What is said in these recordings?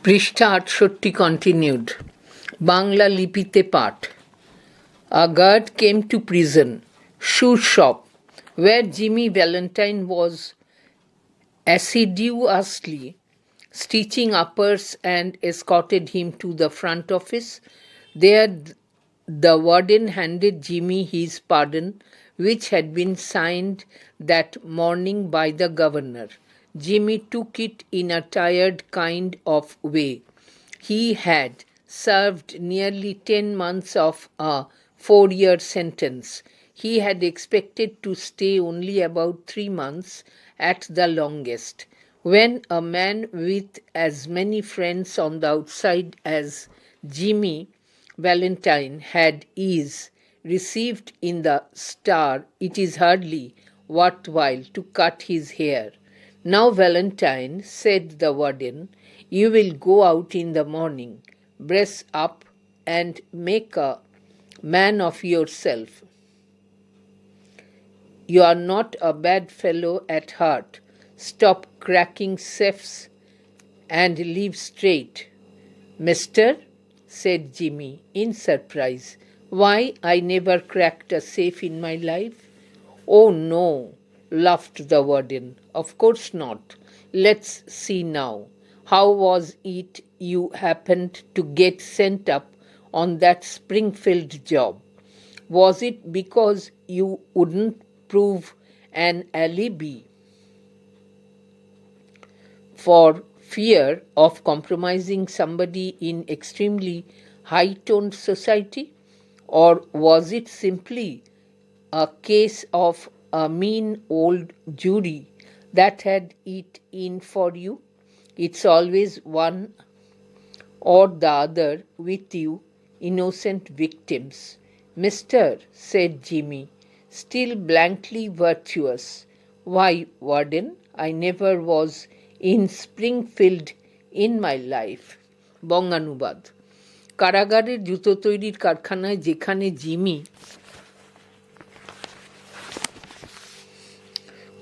পৃষ্ঠা ৬৮ continued. বাংলা লিপিতে পাঠ. A guard came to prison, shoe shop, where Jimmy Valentine was assiduously stitching uppers and escorted him to the front office. There the warden handed Jimmy his pardon, which had been signed that morning by the governor. Jimmy took it in a tired kind of way. He had served nearly 10 months of a 4-year sentence. He had expected to stay only about 3 months at the longest. When a man with as many friends on the outside as Jimmy Valentine had received in the Star, it is hardly worthwhile to cut his hair. Now, Valentine, said the warden, you will go out in the morning, brace up, and make a man of yourself. You are not a bad fellow at heart. Stop cracking safes and live straight. Mister, said Jimmy, in surprise. Why, I never cracked a safe in my life. Oh, no, laughed the warden. Of course not. Let's see now. How was it you happened to get sent up on that Springfield job? Was it because you wouldn't prove an alibi for fear of compromising somebody in extremely high-toned society? Or was it simply a case of a mean old jury that had it in for you? It's always one or the other with you innocent victims. Mister, said Jimmy, still blankly virtuous. Why, warden, I never was in Springfield in my life. বঙ্গানুবাদ. কারাগারের জুতো তৈরির কারখানায় যেখানে Jimmy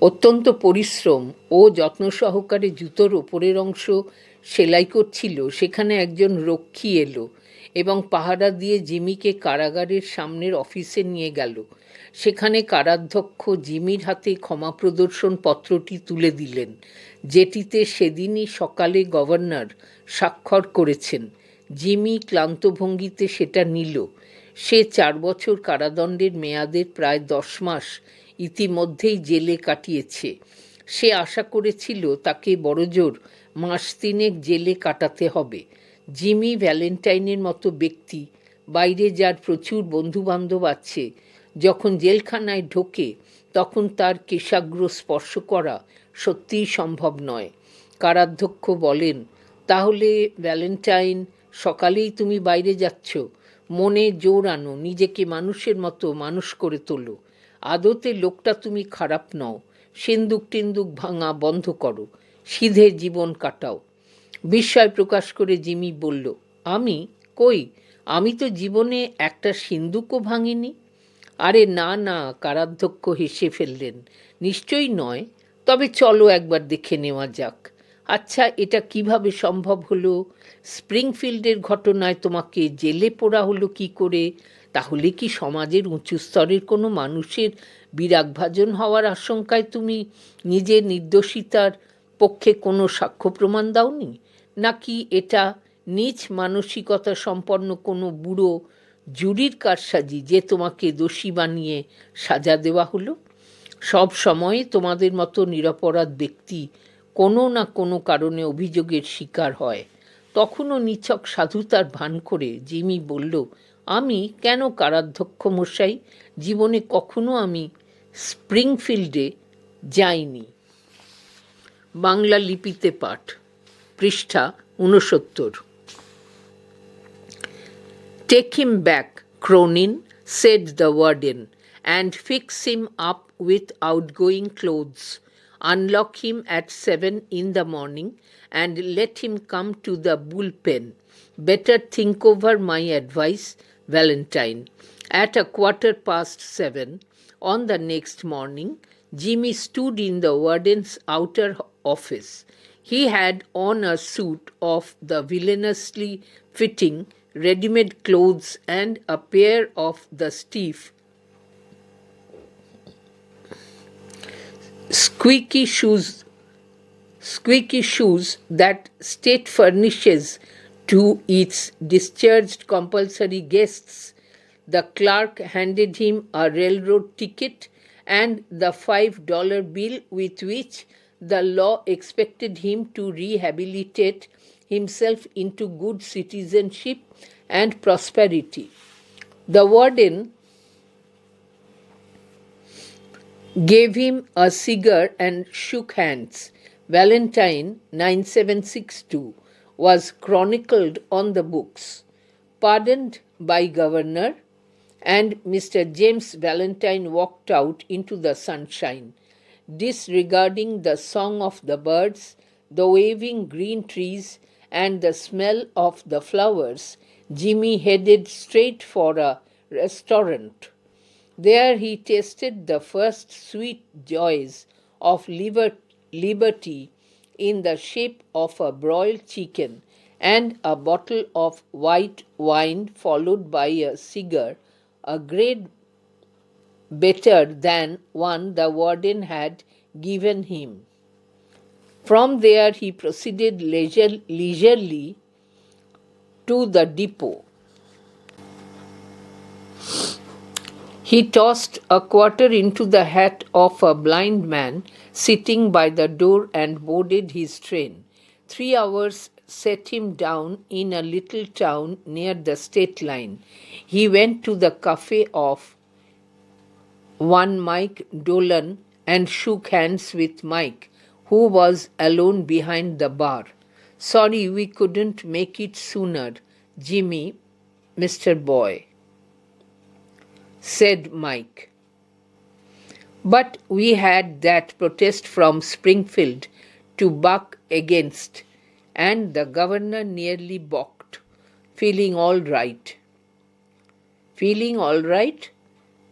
অত্যন্ত পরিশ্রম ও যত্ন সহকারে জুতোর ওপরের অংশ সেলাই করছিল, সেখানে একজন রক্ষী এলো এবং পাহারা দিয়ে জিমিকে কারাগারের সামনের অফিসে নিয়ে গেল। সেখানে কারাধ্যক্ষ জিমির হাতে ক্ষমা প্রদর্শন পত্রটি তুলে দিলেন, যেটিতে সেদিনই সকালে গভর্নর স্বাক্ষর করেছেন। জিমি ক্লান্ত ভঙ্গিতে সেটা নিল। সে 4 বছর কারাদণ্ডের মেয়াদের প্রায় 10 মাস ইতিমধ্যেই জেলে কাটিয়েছে। সে আশা করেছিল তাকে বড়জোর মাস 3 জেলে কাটাতে হবে। জিমি ভ্যালেন্টাইনের মতো ব্যক্তি, বাইরে যার প্রচুর বন্ধুবান্ধব আছে, যখন জেলখানায় ঢোকে তখন তার কেশাগ্র স্পর্শ করা সত্যিই সম্ভব নয়। কারাধ্যক্ষ বলেন, তাহলে ভ্যালেন্টাইন, সকালেই তুমি বাইরে যাচ্ছ? মনে জোর আনো, নিজেকে মানুষের মতো মানুষ করে তোলো। আদতে লোকটা তুমি খারাপ নও। সিন্দুক টিন্দুক ভাঙা বন্ধ করো, সিধে জীবন কাটাও। বিস্ময় প্রকাশ করে জিমি বলল, আমি? কই, আমি তো জীবনে একটা সিন্দুকও ভাঙিনি। আরে না না, কারাধ্যক্ষ হেসে ফেললেন। নিশ্চয়ই নয়, তবে চলো একবার দেখে নেওয়া যাক। আচ্ছা, এটা কিভাবে সম্ভব হলো? স্প্রিংফিল্ডের ঘটনায় তোমাকে জেলে পোড়া হলো কি করে? তাহলে কি সমাজের উঁচু স্তরের কোনো মানুষের বিরাগভাজন হওয়ার আশঙ্কায় তুমি নিজের নির্দোষিতার পক্ষে কোনো সাক্ষ্য প্রমাণ দাওনি? নাকি এটা নীচ মানসিকতা সম্পন্ন কোনো বুড়ো জুরির কারসাজি যে তোমাকে দোষী বানিয়ে সাজা দেওয়া হলো? সব সময়ে তোমাদের মতো নিরপরাধ ব্যক্তি কোনো না কোনো কারণে অভিযোগের শিকার হয়। তখনও নিছক সাধুতার ভান করে জিমি বলল, আমি কেন কারাধ্যক্ষ মশাই? জীবনে কখনো আমি স্প্রিংফিল্ডে যাইনি। বাংলা লিপিতে পাঠ, পৃষ্ঠা 69. Take him back, Cronin, said the warden, and fix him up with outgoing clothes. Unlock him at 7 in the morning and let him come to the bullpen. Better think over my advice, Valentine. At 7:15 on the next morning, Jimmy stood in the warden's outer office. He had on a suit of the villainously fitting ready-made clothes and a pair of the stiff, squeaky shoes that state furnishes to its discharged compulsory guests. The clerk handed him a railroad ticket and the $5 bill with which the law expected him to rehabilitate himself into good citizenship and prosperity. The warden gave him a cigar and shook hands. Valentine 9762 was chronicled on the books. Pardoned by governor, and Mr. James Valentine walked out into the sunshine. Disregarding the song of the birds, the waving green trees, and the smell of the flowers, Jimmy headed straight for a restaurant. There he tasted the first sweet joys of liberty in the shape of a broiled chicken and a bottle of white wine, followed by a cigar, a grade better than one the warden had given him. From there he proceeded leisurely to the depot. He tossed a quarter into the hat of a blind man sitting by the door and boarded his train. 3 hours set him down in a little town near the state line. He went to the cafe of one Mike Dolan and shook hands with Mike, who was alone behind the bar. "Sorry we couldn't make it sooner, Jimmy, Mr. Boy," said Mike. "But we had that protest from Springfield to buck against, and the governor nearly balked. Feeling all right." "Feeling all right?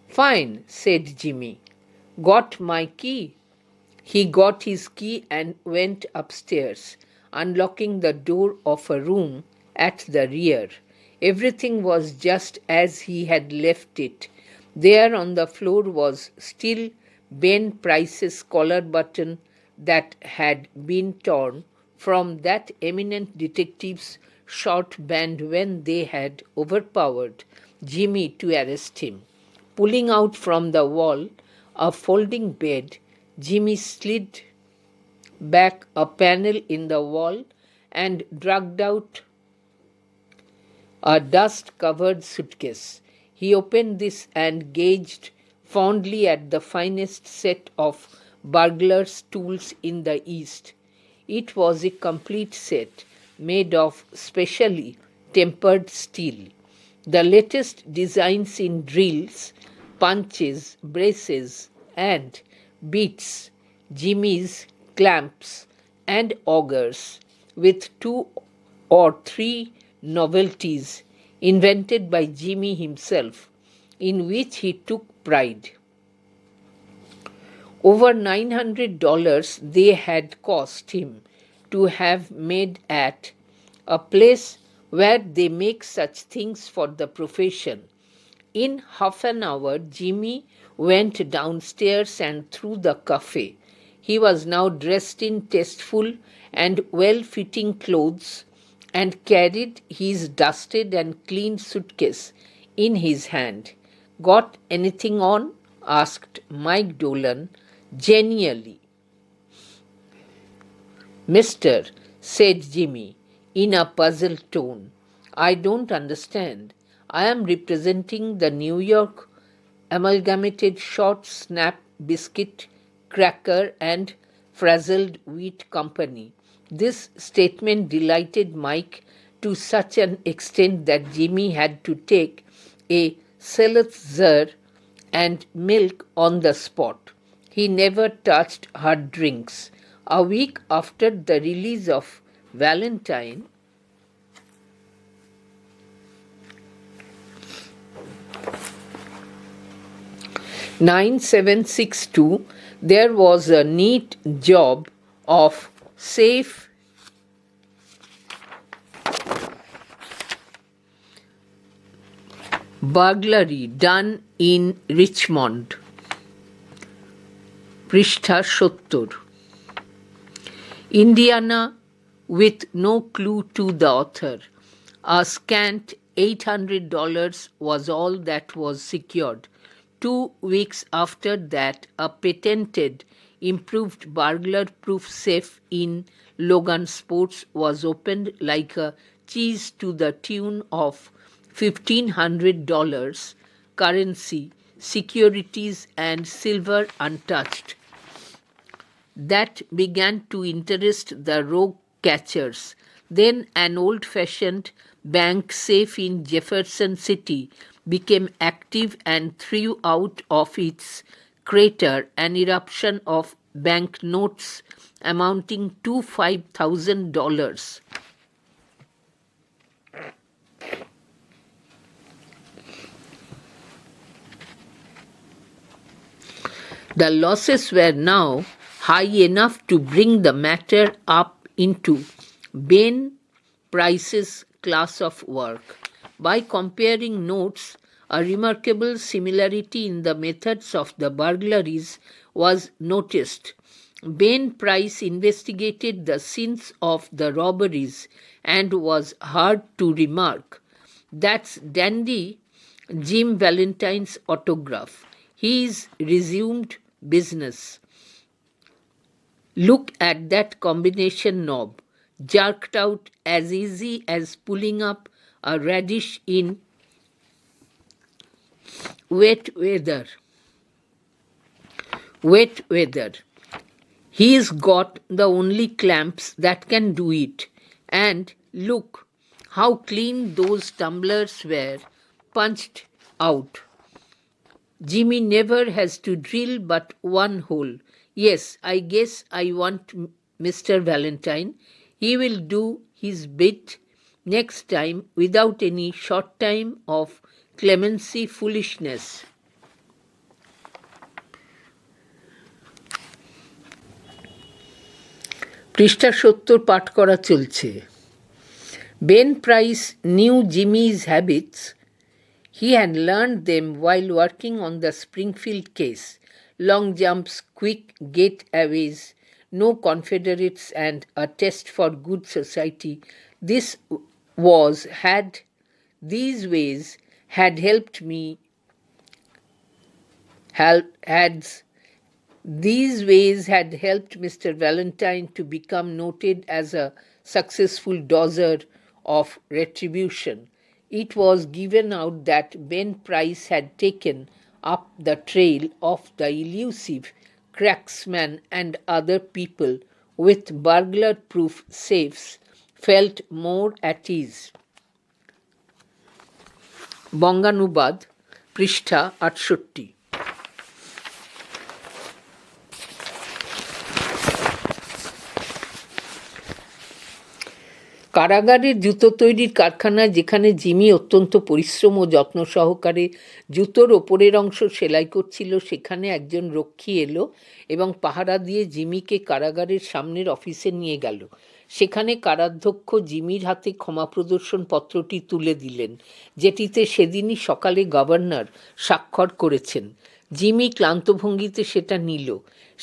Fine," said Jimmy. "Got my key?" He got his key and went upstairs, unlocking the door of a room at the rear. Everything was just as he had left it. There on the floor was still Ben Price's collar button that had been torn from that eminent detective's short band when they had overpowered Jimmy to arrest him. Pulling out from the wall a folding bed, Jimmy slid back a panel in the wall and dragged out a dust-covered suitcase. He opened this and gazed fondly at the finest set of burglar's tools in the East. It was a complete set, made of specially tempered steel. The latest designs in drills, punches, braces, and bits, jimmies, clamps, and augers, with 2 or 3 novelties invented by Jimmy himself, in which he took pride. Over $900 they had cost him to have made at a place where they make such things for the profession. In half an hour, Jimmy went downstairs and through the cafe. He was now dressed in tasteful and well-fitting clothes and carried his dusted and clean suitcase in his hand. "Got anything on?" asked Mike Dolan genially. "Mister," said Jimmy in a puzzled tone, "I don't understand. I am representing the New York Amalgamated Short Snap Biscuit, Cracker and Frazzled Wheat Company." This statement delighted Mike to such an extent that Jimmy had to take a seltzer and milk on the spot. He never touched hard drinks. A week after the release of Valentine, (9762), there was a neat job of safe burglary done in Richmond. পৃষ্ঠা 70. Indiana, with no clue to the author. A scant $800 was all that was secured. 2 weeks after that, a patented, improved burglar-proof safe in Logan Sports was opened like a cheese to the tune of $1,500, currency, securities, and silver untouched. That began to interest the rogue catchers. Then an old-fashioned bank safe in Jefferson City became active and threw out of its crater an eruption of banknotes amounting to $5,000. The losses were now high enough to bring the matter up into Ben Price's class of work. By comparing notes, a remarkable similarity in the methods of the burglaries was noticed. Ben Price investigated the scenes of the robberies and was heard to remark, "That's dandy Jim Valentine's autograph. He's resumed business. Look at that combination knob, jerked out as easy as pulling up a radish in wet weather. He's got the only clamps that can do it. And look how clean those tumblers were punched out. Jimmy never has to drill but one hole. Yes, I guess I want Mr. Valentine. He will do his bit next time without any short time of clemency foolishness." পৃষ্ঠা 70 পাঠ করা চলছে। Ben Price knew Jimmy's habits. He had learned them while working on the Springfield case. Long jumps, quick getaways, no Confederates, and a test for good society. These ways had helped Mr. Valentine to become noted as a successful dodger of retribution. It was given out that Ben Price had taken up the trail of the elusive cracksman, and other people with burglar-proof safes felt more at ease. বঙ্গানুবাদ, পৃষ্ঠা 68। কারাগারের জুতো তৈরির কারখানায় যেখানে Jimmy অত্যন্ত পরিশ্রম ও যত্ন সহকারে জুতোর ওপরের অংশ সেলাই করছিল, সেখানে একজন রক্ষী এলো এবং পাহারা দিয়ে জিমিকে কারাগারের সামনের অফিসে নিয়ে গেল। সেখানে কারাধ্যক্ষ জিমির হাতে ক্ষমা প্রদর্শন পত্রটি তুলে দিলেন, যেটিতে সেদিনই সকালে গভর্নর স্বাক্ষর করেছেন। জিমি ক্লান্ত ভঙ্গিতে সেটা নিল।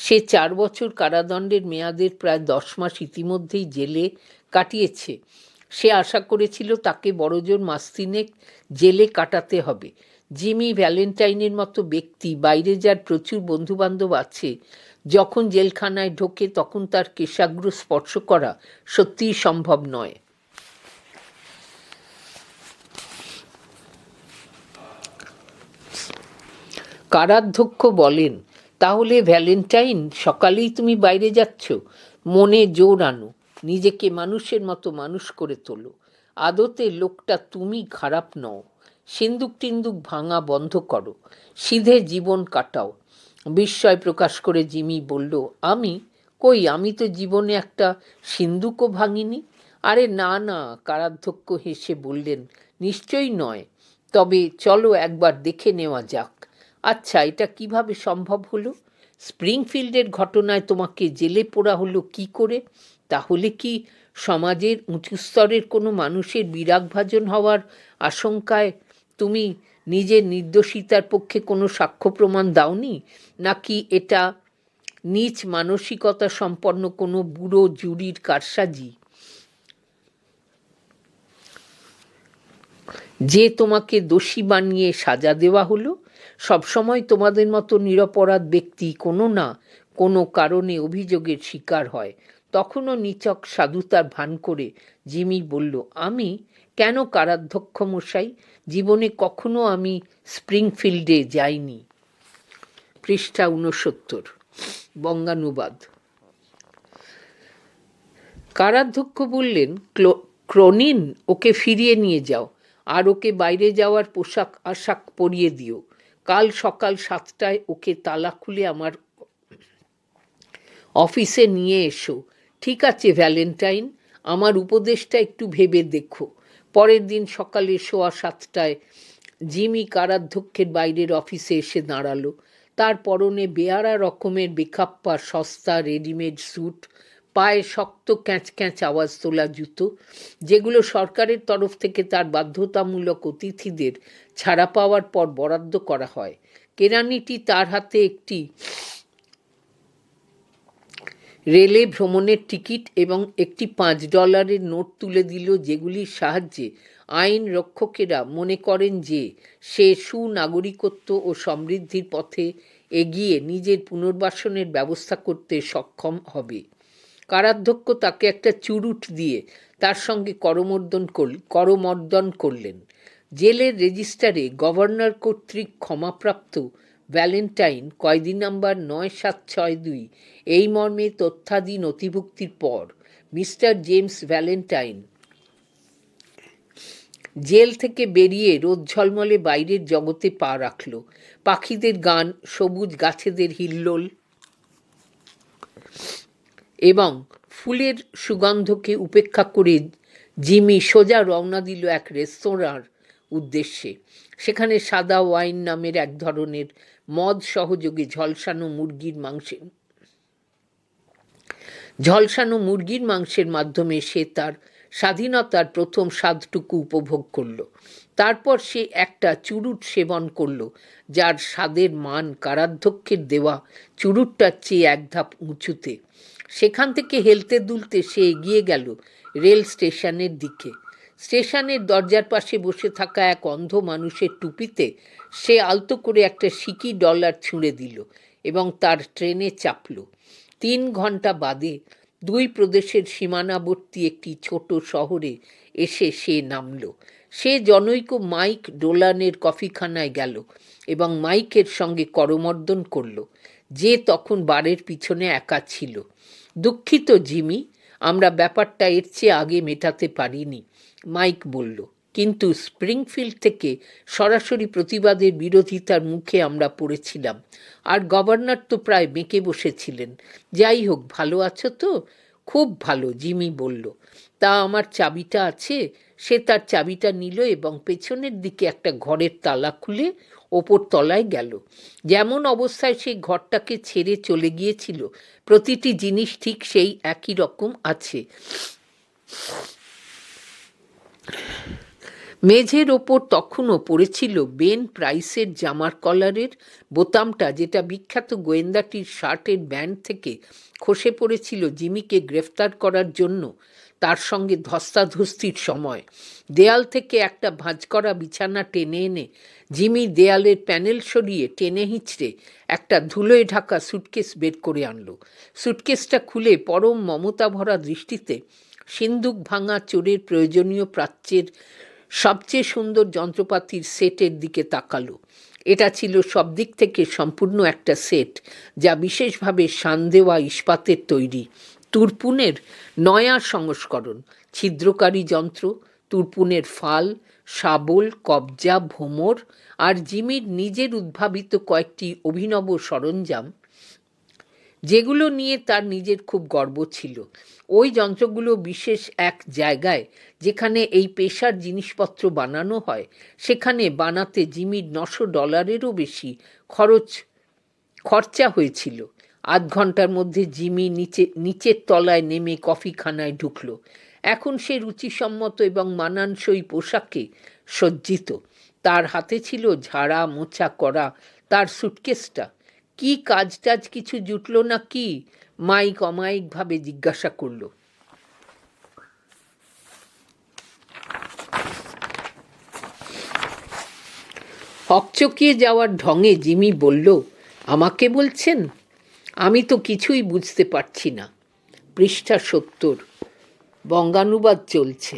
সে 4 বছর কারাদণ্ডের মেয়াদের প্রায় 10 মাস ইতিমধ্যেই জেলে কাটিয়েছে। সে আশা করেছিল তাকে বড়জোর মাস 3 জেলে কাটাতে হবে। জিমি ভ্যালেন্টাইনের মতো ব্যক্তি, বাইরে যার প্রচুর বন্ধুবান্ধব আছে, যখন জেলখানায় ঢোকে তখন তার কেশাগ্র স্পর্শ করা সত্যিই সম্ভব নয়। কারাধ্যক্ষ বলেন, "তাহলে ভ্যালেন্টাইন, সকালেই তুমি বাইরে যাচ্ছ? মনে জোর আনো, নিজেকে মানুষের মতো মানুষ করে তোলো। আদতে লোকটা তুমি খারাপ নও। সিন্দুক টিন্দুক ভাঙা বন্ধ করো, সিধে জীবন কাটাও।" বিস্ময় প্রকাশ করে জিমি বলল, আমি তো জীবনে একটা সিন্দুকও ভাঙিনি। আরে না না, কারাধ্যক্ষ হেসে বললেন, নিশ্চয়ই নয়। তবে চলো একবার দেখে নেওয়া যাক। আচ্ছা, এটা কিভাবে সম্ভব হলো? স্প্রিংফিল্ডের ঘটনায় তোমাকে জেলে পোড়া হলো কি করে? তাহলে কি সমাজের উঁচু স্তরের কোনো মানুষের বিরাগভাজন হওয়ার আশঙ্কায় তুমি নিজের নির্দোষিতার পক্ষে কোনো সাক্ষ্য প্রমাণ দাওনি, নাকি এটা নীচ মানসিকতা সম্পন্ন কোনো বুড়ো জুরির কারসাজি যে তোমাকে দোষী বানিয়ে সাজা দেওয়া হলো? সবসময় তোমাদের মতো নিরপরাধ ব্যক্তি কোনো না কোনো কারণে অভিযোগের শিকার হয়। তখনও নিচক সাধুতার ভান করে জিমি বলল, আমি কেন কারাধ্যক্ষ মশাই? জীবনে কখনো আমি স্প্রিংফিল্ডে যাইনি। পৃষ্ঠা 69, বঙ্গানুবাদ। কারাধ্যক্ষ বললেন, ক্রোনিন, ওকে ফিরিয়ে নিয়ে যাও, আর ওকে বাইরে যাওয়ার পোশাক আশাক পরিয়ে দিও। কাল সকাল 7টায় ওকে তালা খুলে আমার অফিসে নিয়ে এসো। ঠিক আছে ভ্যালেন্টাইন, আমার উপদেশটা একটু ভেবে দেখো। পরের দিন সকালে 7:15 জিমি কারাধ্যক্ষের বাইরের অফিসে এসে দাঁড়ালো। তার পরনে বেয়ারা রকমের বেখাপ্পা সস্তা রেডিমেড স্যুট, পায়ে শক্ত ক্যাঁচ ক্যাঁচ আওয়াজ তোলা জুতো, যেগুলো সরকারের তরফ থেকে তার বাধ্যতামূলক অতিথিদের ছাড়া পাওয়ার পর বরাদ্দ করা হয়। কেরানিটি তার হাতে একটি রেলে ভ্রমণের টিকিট এবং একটি $5 নোট তুলে দিল, যেগুলির সাহায্যে আইন রক্ষকেরা মনে করেন যে সে সুনাগরিকত্ব ও সমৃদ্ধির পথে এগিয়ে নিজের পুনর্বাসনের ব্যবস্থা করতে সক্ষম হবে। কারাধ্যক্ষ তাকে একটা চুরুট দিয়ে তার সঙ্গে করমর্দন করলেন। জেলের রেজিস্টারে গভর্নর কর্তৃক ক্ষমাপ্রাপ্ত ভ্যালেন্টাইন কয়েদি নাম্বার 9762 এই মর্মে তথ্যাদি নথিভুক্তির পর মিস্টার জেমস ভ্যালেন্টাইন জেল থেকে বেরিয়ে রোদ ঝলমলে বাইরের জগতে পা রাখল। পাখিদের গান, সবুজ গাছেদের হিল্লোল এবং ফুলের সুগন্ধকে উপেক্ষা করে জিমি সোজা রওনা দিল এক রেস্তোরাঁর উদ্দেশ্যে। সেখানে সাদা ওয়াইন নামের এক ধরনের মদ সহযোগে ঝলসানো মুরগির মাংসের মাধ্যমে সে তার স্বাধীনতার প্রথম স্বাদটুকু উপভোগ করল। তারপর সে একটা চুরুট সেবন করল, যার স্বাদের মান কারাধ্যক্ষের দেওয়া চুরুটটার চেয়ে এক ধাপ উঁচুতে। সেখান থেকে হেলতে দুলতে সে এগিয়ে গেল রেল স্টেশনের দিকে। স্টেশনের দরজার পাশে বসে থাকা এক অন্ধ মানুষের টুপিতে সে আলতো করে একটা সিকি ডলার ছুঁড়ে দিল এবং তার ট্রেনে চাপল। 3 ঘন্টা বাদে 2 প্রদেশের সীমানাবর্তী একটি ছোট শহরে এসে সে নামল। সে জনৈক মাইক ডোলানের কফিখানায় গেল এবং মাইকের সঙ্গে করমর্দন করল, যে তখন বারের পিছনে একা ছিল। দুঃখিত জিমি, আমরা ব্যাপারটা এর চেয়ে আগে মেটাতে পারিনি, মাইক বলল, কিন্তু স্প্রিংফিল্ড থেকে সরাসরি প্রতিবাদের বিরোধিতার মুখে আমরা পড়েছিলাম, আর গভর্নর তো প্রায় বেঁকে বসেছিলেন। যাই হোক, ভালো আছো তো? খুব ভালো, জিমি বলল। তা আমার চাবিটা আছে? সে তার চাবিটা নিল এবং পেছনের দিকে একটা ঘরের তালা খুলে ওপর তলায় গেল। যেমন অবস্থায় সেই ঘরটাকে ছেড়ে চলে গিয়েছিল, প্রতিটি জিনিস ঠিক সেই একই রকম আছে। মেঝের ওপর তখনও পড়েছিল বেন প্রাইসের জামার কলারের বোতামটা, যেটা বিখ্যাত গোয়েন্দাটির শার্টের ব্যান্ড থেকে খসে পড়েছিল জিমিকে গ্রেফতার করার জন্য তার সঙ্গে ধস্তাধস্তির সময়। দেয়াল থেকে একটা ভাঁজ করা বিছানা টেনে এনে জিমি দেয়ালের প্যানেল সরিয়ে টেনে হিঁচড়ে একটা ধুলোয় ঢাকা সুটকেস বের করে আনলো। সুটকেসটা খুলে পরম মমতা ভরা দৃষ্টিতে সিন্দুক ভাঙা চোরের প্রয়োজনীয় প্রাচ্যের সবচেয়ে সুন্দর যন্ত্রপাতির সেটের দিকে তাকালো। এটা ছিল সব দিক থেকে সম্পূর্ণ একটা সেট, যা বিশেষভাবে শান দেওয়া ইস্পাতের তৈরি। তুরপুনের নয়া সংস্করণ, ছিদ্রকারী যন্ত্র, তুরপুনের ফাল, শাবল, কবজা, ভোমর আর জিমির নিজের উদ্ভাবিত কয়েকটি অভিনব সরঞ্জাম, যেগুলো নিয়ে তার নিজের খুব গর্ব ছিল। ওই যন্ত্রগুলো বিশেষ এক জায়গায়, যেখানে এই পেশার জিনিসপত্র বানানো হয়, সেখানে বানাতে জিমির $900 বেশি খরচা হয়েছিল। আধ ঘন্টার মধ্যে জিমি নিচের তলায় নেমে কফিখানায় ঢুকল। এখন সে রুচিসম্মত এবং মানানসই পোশাকে সজ্জিত। তার হাতে ছিল ঝাড়া মোছা করা তার সুটকেসটা। কি কাজ টাজ কিছু জুটল না কি? মাইক অমায়িকভাবে জিজ্ঞাসা করল। হকচকিয়ে যাওয়ার ঢঙে জিমি বলল, আমাকে বলছেন? আমি তো কিছুই বুঝতে পারছি না। পৃষ্ঠা 70, বঙ্গানুবাদ চলছে।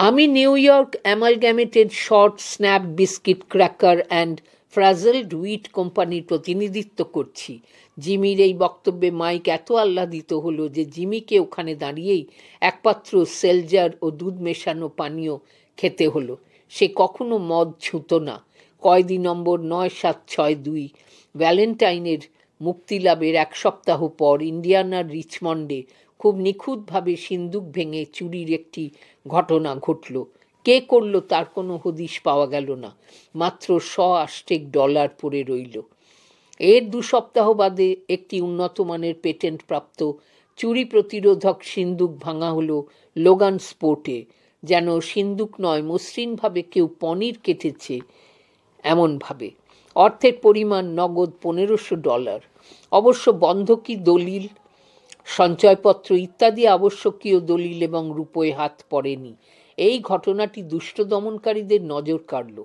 আমি New York amalgamated short snap biscuit cracker and frazzled wheat কোম্পানির প্রতিনিধিত্ব করছি। জিমির এই বক্তব্যে মাইক এত আহ্লাদিত হলো যে জিমিকে ওখানে দাঁড়িয়েই একপাত্র সেলজার ও দুধ মেশানো পানীয় খেতে হলো। সে কখনো মদ ছুঁত না। কয়েদি নম্বর 9762 ভ্যালেন্টাইনের মুক্তিলাভের 1 সপ্তাহ পর ইন্ডিয়ানার রিচমন্ডে খুব নিখুঁতভাবে সিন্দুক ভেঙে চুরির একটি ঘটনা ঘটল। কে করল তার কোনো হদিশ পাওয়া গেল না। মাত্র $100 পড়ে রইল। এর 2 সপ্তাহ বাদে একটি উন্নত মানের পেটেন্ট প্রাপ্ত চুরি প্রতিরোধক সিন্দুক ভাঙা হলো লোগান স্পোর্টে। যেন সিন্দুক নয়, মসৃণভাবে কেউ পনির কেটেছে এমনভাবে। অর্থের পরিমাণ নগদ $1500। অবশ্য বন্ধকি, দলিল, সঞ্চয়পত্র ইত্যাদি আবশ্যকীয় দলিল এবং রূপোয় হাত পড়েনি। এই ঘটনাটি দুষ্ট দমনকারীদের নজর কাড়ল।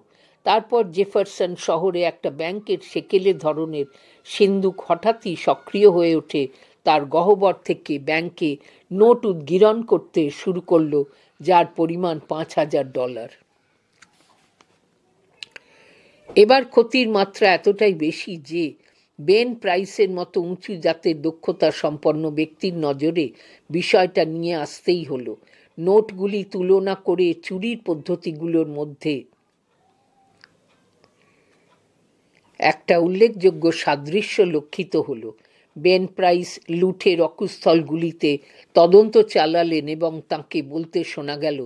তারপর জেফারসন শহরে একটা ব্যাংকের সেকেলে ধরনের সিন্দুক হঠাৎই সক্রিয় হয়ে ওঠে। তার গহ্বর থেকে ব্যাংকে নোট উদ্গীরণ করতে শুরু করল, যার পরিমাণ $5000। এবার ক্ষতির মাত্রা এতটাই বেশি যে বেন প্রাইসের মতো উঁচু জাতের দক্ষতা সম্পন্ন ব্যক্তির নজরে বিষয়টা নিয়ে আসতেই হলো। নোটগুলি তুলনা করে চুরির পদ্ধতিগুলোর মধ্যে একটা উল্লেখযোগ্য সাদৃশ্য লক্ষিত হলো। বেন প্রাইস লুঠের অকুস্থলগুলিতে তদন্ত চালালেন এবং তাঁকে বলতে শোনা গেল,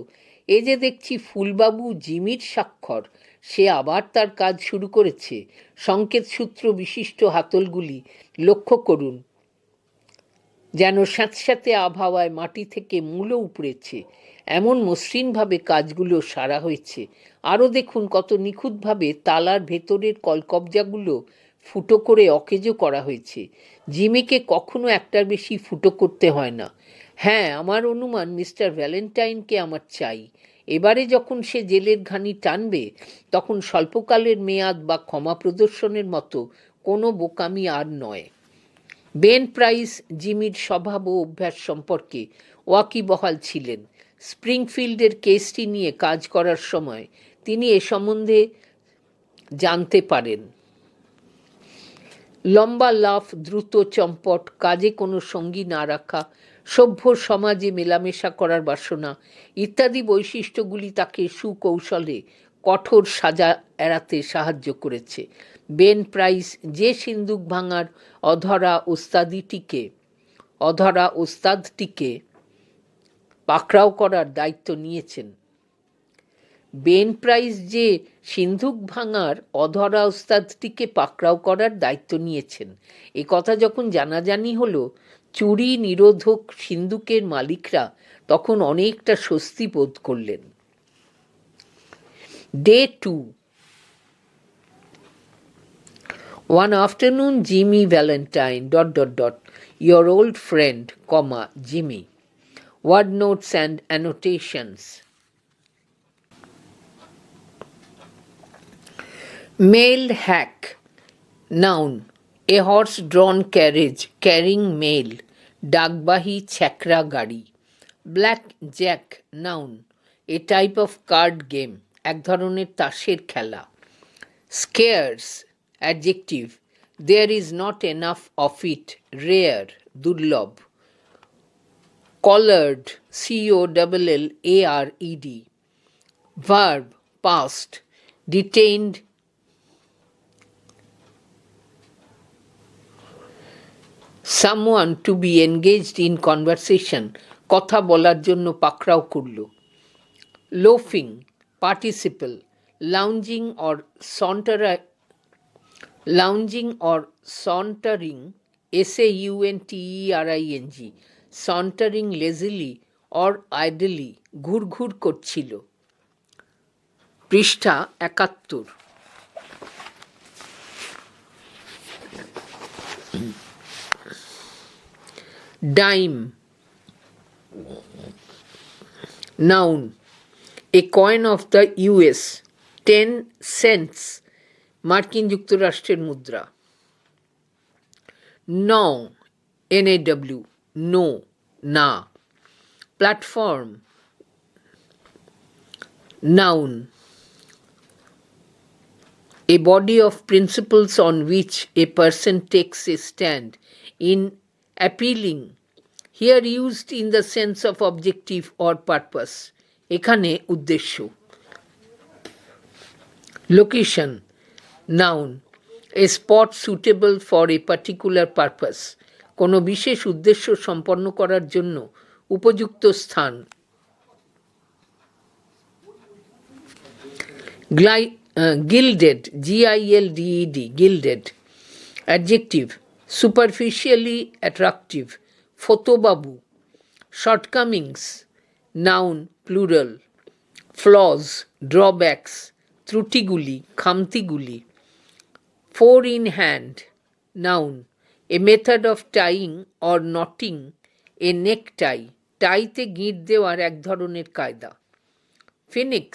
এ যে দেখছি ফুলবাবু জিমির স্বাক্ষর। সে আবার তার কাজ শুরু করেছে। সংকেত সূত্র বিশিষ্ট হাতলগুলি লক্ষ্য করুন, যেন স্যাঁতস্যাঁতে আবহাওয়ায় মাটি থেকে মূলো উপড়েছে। এমন মসৃণভাবে কাজগুলো সারা হয়েছে। আরও দেখুন কত নিখুঁতভাবে তালার ভেতরের কলকবজাগুলো ফুটো করে অকেজো করা হয়েছে। জিমিকে কখনো একটার বেশি ফুটো করতে হয় না। হ্যাঁ, আমার অনুমান মিস্টার ভ্যালেন্টাইনকে আমার চাই। এবারে যখন সে জেলের ঘানি টানবে, তখন স্বল্পকালের মেয়াদ বা ক্ষমা প্রদর্শনের মতো কোনো বোকামি আর নয়। বেন প্রাইস জিমির স্বভাব ও অভ্যাস সম্পর্কে ওয়াকিবহাল ছিলেন। স্প্রিংফিল্ডের কেসটি নিয়ে কাজ করার সময় তিনি এ সম্বন্ধে জানতে পারেন। লম্বা লাফ, দ্রুত চম্পট, কাজে কোনো সঙ্গী না রাখা, সভ্য সমাজে মেলামেশা করার বাসনা ইত্যাদি বৈশিষ্ট্যগুলি তাকে সুকৌশলে কঠোর সাজা এড়াতে সাহায্য করেছে। বেন প্রাইস যে সিন্দুক ভাঙার অধরা ওস্তাদটিকে পাকড়াও করার দায়িত্ব নিয়েছেন, বেন প্রাইস যে সিন্দুক ভাঙার অধরা ওস্তাদটিকে পাকড়াও করার দায়িত্ব নিয়েছেন, এ কথা যখন জানাজানি হলো, চুরি নিরোধক সিন্দুকের মালিকরা তখন অনেকটা স্বস্তি বোধ করলেন। Day 2. One afternoon, Jimmy Valentine, ... your old friend, Jimmy. Word notes and annotations. Mail hack. Noun, a horse-drawn carriage carrying mail. Dagbahi chakra gadi. Black jack. Noun, a type of card game. এক ধরনের তাসের খেলা। Scarce. Adjective, there is not enough of it. Rare, দুর্লভ। Collared, COLLARED. Verb, past, detained, someone to be engaged in conversation, কথা বলার জন্য পাকড়াও করল। Loafing, participle, lounging or sauntering, sauntering, sauntering lazily or idly, ঘুরঘুর করছিল। পৃষ্ঠা 71। Dime, noun, a coin of the US, 10 cents, মার্কিন যুক্তরাষ্ট্রের মুদ্রা। Naw, NAW, no, না। Platform, noun, a body of principles on which a person takes a stand in appealing, here used in the sense of objective or purpose, এখানে উদ্দেশ্য। Location, noun, a spot suitable for a particular purpose, কোনো বিশেষ উদ্দেশ্য সম্পন্ন করার জন্য উপযুক্ত স্থান। Gilded, GILDED, gilded, adjective, superficially attractive, ফতোবাবু। Shortcomings, noun, plural, flaws, drawbacks, ত্রুটিগুলি, খামতিগুলি। Four in hand, noun, a method of tying or knotting a necktie, টাইতে গিঁট দেওয়ার এক ধরনের কায়দা। Phoenix,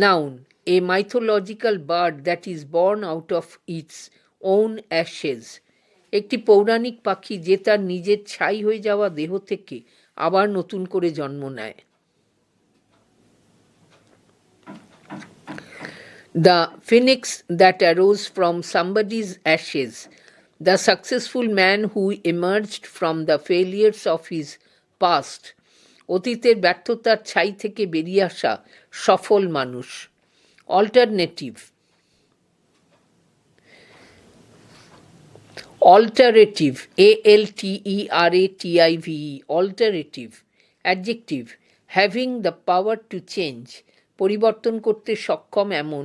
noun, a mythological bird that is born out of its own ashes, একটি পৌরাণিক পাখি যে তার নিজের ছাই হয়ে যাওয়া দেহ থেকে আবার নতুন করে জন্ম নেয়। The phoenix that arose from somebody's ashes, the successful man who emerged from the failures of his past, অতীতের ব্যর্থতার ছাই থেকে বেরিয়ে আসা সফল মানুষ। Alternative, alterative, ALTERATIVE, alterative, adjective, having the power to change, পরিবর্তন করতে সক্ষম এমন,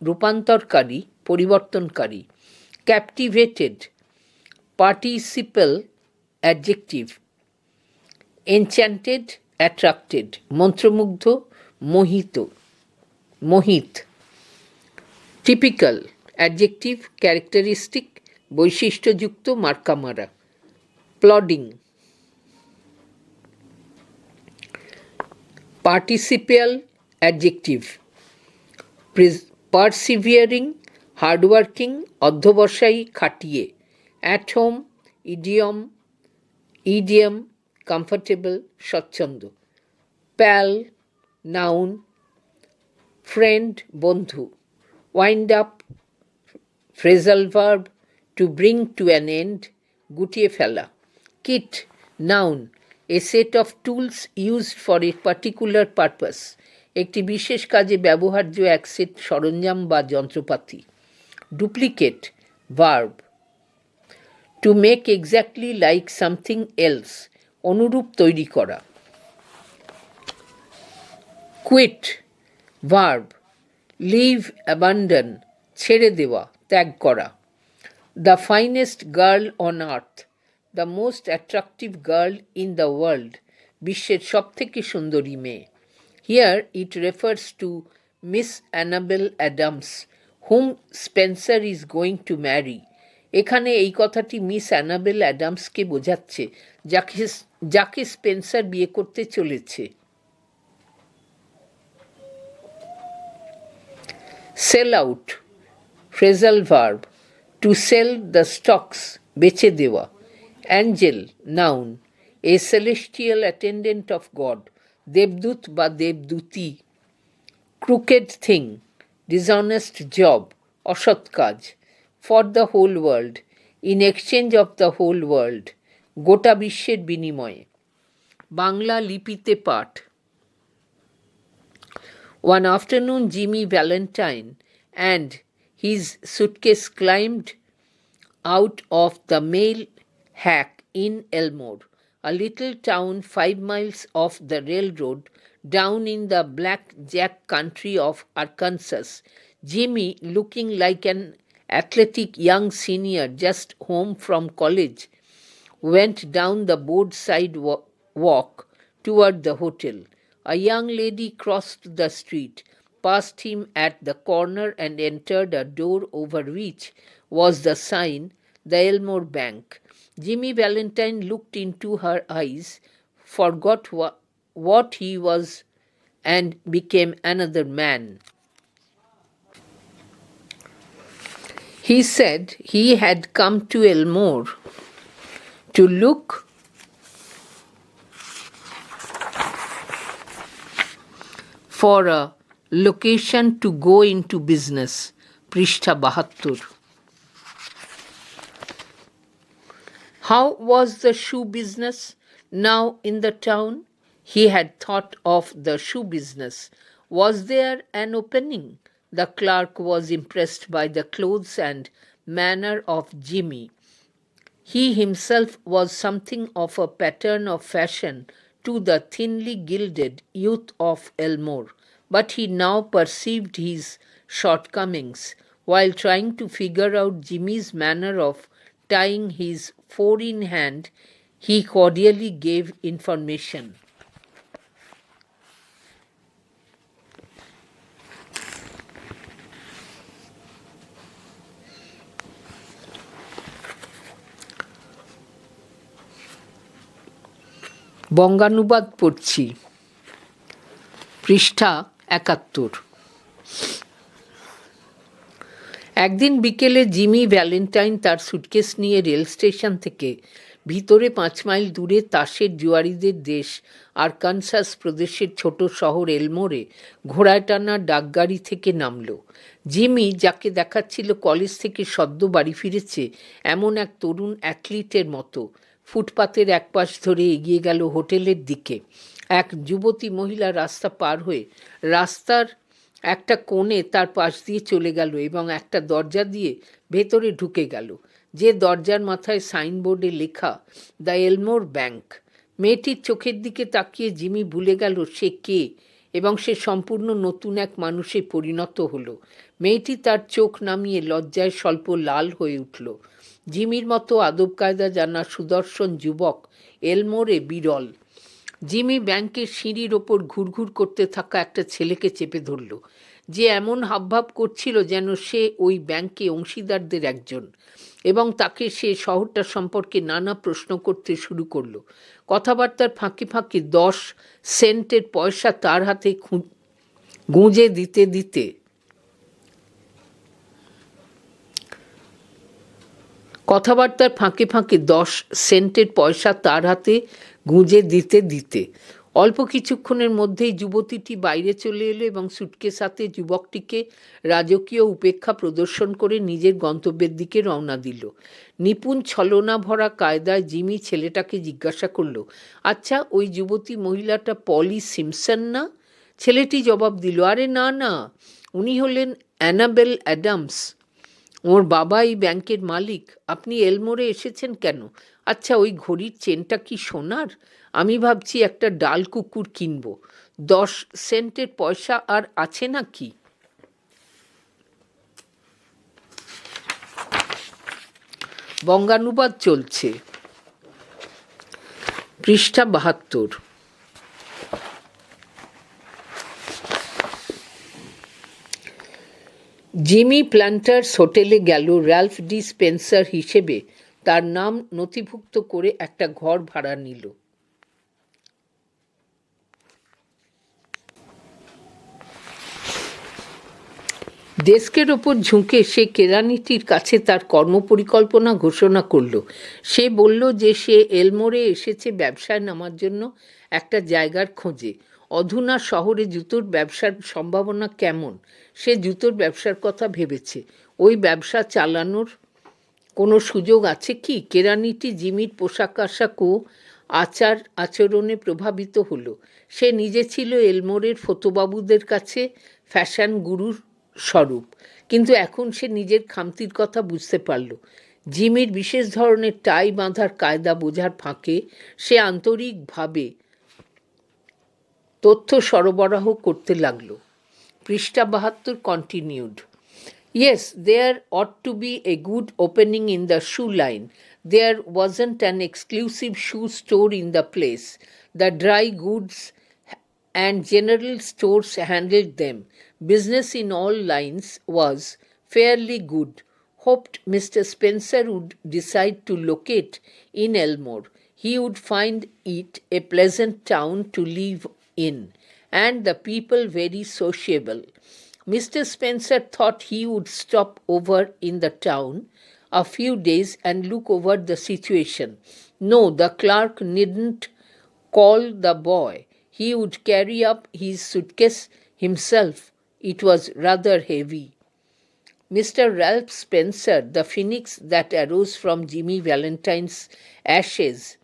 রূপান্তরকারী, পরিবর্তনকারী। Captivated, participle, adjective, enchanted, attracted, মন্ত্রমুগ্ধ, মোহিত। Typical, adjective, characteristic, বৈশিষ্ট্যযুক্ত, মার্কামারা। Plodding, participial, adjective, persevering, hardworking, অধ্যবসায়ী, খাটিয়ে। At home, idiom, comfortable, স্বচ্ছন্দ। Pal, noun, friend, বন্ধু। Wind up, phrasal verb, to bring to an end, গুটিয়ে ফেলা। Kit, noun, a set of tools used for a particular purpose, একটি বিশেষ কাজে ব্যবহার্য এক সেট সরঞ্জাম বা যন্ত্রপাতি। Duplicate, verb, to make exactly like something else, অনুরূপ তৈরি করা। Quit, verb, leave, abandon, ছেড়ে দেওয়া, ত্যাগ করা। The finest girl on earth, the most attractive girl in the world, বিশ্বের সবথেকে সুন্দরী মেয়ে। Here it refers to Miss Annabel Adams, whom Spencer is going to marry. এখানে এই কথাটি মিস অ্যানাবেল অ্যাডামসকে বোঝাচ্ছে, যাকে স্পেন্সার বিয়ে করতে চলেছে। Sell out, phrasal verb, to sell the stocks, বেচে দেওয়া। Angel, noun, a celestial attendant of God, দেবদূত বা দেবদূতী। Crooked thing, dishonest job, অসৎ কাজ। For the whole world, in exchange of the whole world, গোটা বিশ্বের বিনিময়ে। বাংলা লিপিতে পাঠ। One afternoon, Jimmy Valentine and his suitcase climbed out of the mail hack in Elmore, a little town 5 miles off the railroad down in the black jack country of Arkansas. Jimmy, looking like an athletic young senior just home from college, went down the board-side walk toward the hotel. A young lady crossed the street, passed him at the corner, and entered a door over which was the sign, the Elmore Bank. Jimmy Valentine looked into her eyes, forgot what he was, and became another man. He said he had come to Elmore to look for a location to go into business. Prishtha 72. How was the shoe business now in the town? He had thought of the shoe business. Was there an opening? The clerk was impressed by the clothes and manner of Jimmy. He himself was something of a pattern of fashion to the thinly gilded youth of Elmore, but he now perceived his shortcomings. While trying to figure out Jimmy's manner of tying his four-in hand, he cordially gave information. বঙ্গানুবাদ পড়ছি। পৃষ্ঠা ৭১। একদিন বিকেলে Jimmy Valentine তার suitcase নিয়ে rail station থেকে ভিতরে ৫ mile দূরে তাসের জুয়ারিদের দেশ আরকানসাস প্রদেশের ছোট শহর এলমোরে ঘোড়ায় টানা ডাকগাড়ি থেকে নামল। জিমি, যাকে দেখাচ্ছিল কলেজ থেকে সদ্য বাড়ি ফিরেছে এমন এক তরুণ অ্যাথলিটের মতো, ফুটপাতের একপাশ ধরে এগিয়ে গেল হোটেলের দিকে। এক যুবতী মহিলা রাস্তা পার হয়ে রাস্তার একটা কোণে তার পাশ দিয়ে চলে গেল এবং একটা দরজা দিয়ে ভেতরে ঢুকে গেল, যে দরজার মাথায় সাইনবোর্ডে লেখা দ্য এলমোর ব্যাংক। মেয়েটির চোখের দিকে তাকিয়ে জিমি ভুলে গেল সে কে এবং সে সম্পূর্ণ নতুন এক মানুষে পরিণত হলো। মেয়েটি তার চোখ নামিয়ে লজ্জায় স্বল্প লাল হয়ে উঠল। জিমির মতো আদব কায়দা জানা সুদর্শন যুবক এলমোরে বিরল। জিমি ব্যাংকের সিঁড়ির ওপর ঘুরঘুর করতে থাকা একটা ছেলেকে চেপে ধরল, যে এমন হাবভাব করছিল যেন সে ওই ব্যাংকে অংশীদারদের একজন, এবং তাকে সে শহরটা সম্পর্কে নানা প্রশ্ন করতে শুরু করলো। কথাবার্তার ফাঁকে ফাঁকে 10 সেন্টের পয়সা তার হাতে গুঁজে দিতে দিতে অল্প কিছুক্ষণের মধ্যেই যুবতীটি বাইরে চলে এলো এবং সুটকেস হাতে যুবকটিকে রাজকীয় উপেক্ষা প্রদর্শন করে নিজের গন্তব্যের দিকে রওনা দিল। নিপুণ ছলনা ভরা কায়দায় জিমি ছেলেটাকে জিজ্ঞাসা করলো, আচ্ছা, ওই যুবতী মহিলাটা পলি সিমসন না? ছেলেটি জবাব দিল, আরে না না, উনি হলেন অ্যানাবেল অ্যাডামস। ওর বাবা এই ব্যাংকের মালিক। আপনি এলমোরে এসেছেন কেন? আচ্ছা, ওই ঘড়ির চেনটা কি সোনার? আমি ভাবছি একটা ডাল কুকুর কিনব। 10 সেন্টের পয়সা আর আছে নাকি? বঙ্গানুবাদ চলছে। পৃষ্ঠা 72। জিমি প্ল্যান্টার্স হোটেলে গেল র্যালফ ডি স্পেন্সার হিসেবে তার নাম নথিভুক্ত করে একটা ঘর ভাড়া নিল। ডেস্কের ওপর ঝুঁকে সে কেরানিটির কাছে তার কর্মপরিকল্পনা ঘোষণা করল। সে বলল যে সে এলমোরে এসেছে ব্যবসায় নামার জন্য একটা জায়গার খোঁজে। অধুনা শহরে জুতোর ব্যবসার সম্ভাবনা কেমন সে জুতোর ব্যবসার কথা ভেবেছে। ওই ব্যবসা চালানোর কোনো সুযোগ আছে কি? কেরানিটি জিমির পোশাক আশাক ও আচার আচরণে প্রভাবিত হলো। সে নিজে ছিল এলমোরের ফতোবাবুদের কাছে ফ্যাশন গুরুর স্বরূপ, কিন্তু এখন সে নিজের খামতির কথা বুঝতে পারল। জিমির বিশেষ ধরনের টাই বাঁধার কায়দা বোঝার ফাঁকে সে আন্তরিকভাবে তথ্য সরবরাহ করতে লাগল। পৃষ্ঠা 72 continued. Yes, there ought to be a good opening in the shoe line. There wasn't an exclusive shoe store in the place. The dry goods and general stores handled them. Business in all lines was fairly good. Hoped Mr. Spencer would decide to locate in Elmore. He would find it a pleasant town to live in, and the people very sociable. Mr. Spencer thought he would stop over in the town a few days and look over the situation. No, the clerk needn't call the boy. He would carry up his suitcase himself. It was rather heavy. Mr. Ralph Spencer, the phoenix that arose from Jimmy Valentine's ashes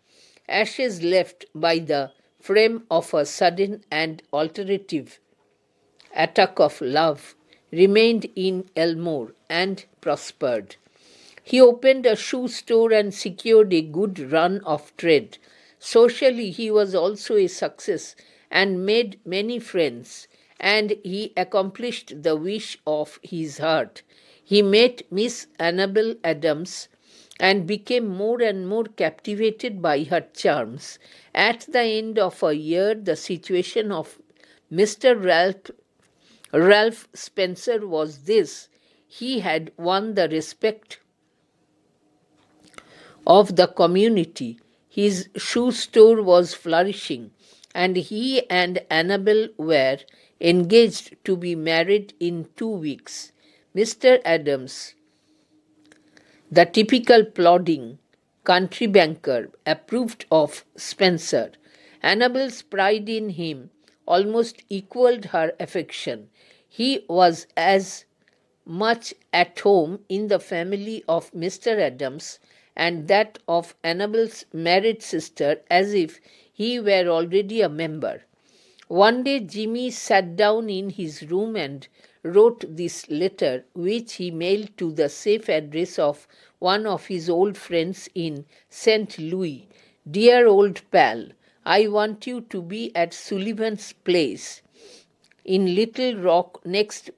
left by the frame of a sudden and alternative attack of love, remained in Elmore and prospered. He opened a shoe store and secured a good run of trade. Socially, he was also a success and made many friends, and he accomplished the wish of his heart. He met Miss Annabel Adams and became more and more captivated by her charms. At the end of a year, the situation of Mr. Ralph Spencer was this: he had won the respect of the community. His shoe store was flourishing, and he and Annabel were engaged to be married in 2 weeks. Mr. Adams, the typical plodding country banker, approved of Spencer. Annabel's pride in him almost equaled her affection. He was as much at home in the family of Mr. Adams and that of Annabel's married sister as if he were already a member. One day Jimmy sat down in his room and wrote this letter, which he mailed to the safe address of one of his old friends in St. Louis. Dear old pal, I want you to be at Sullivan's place in Little Rock next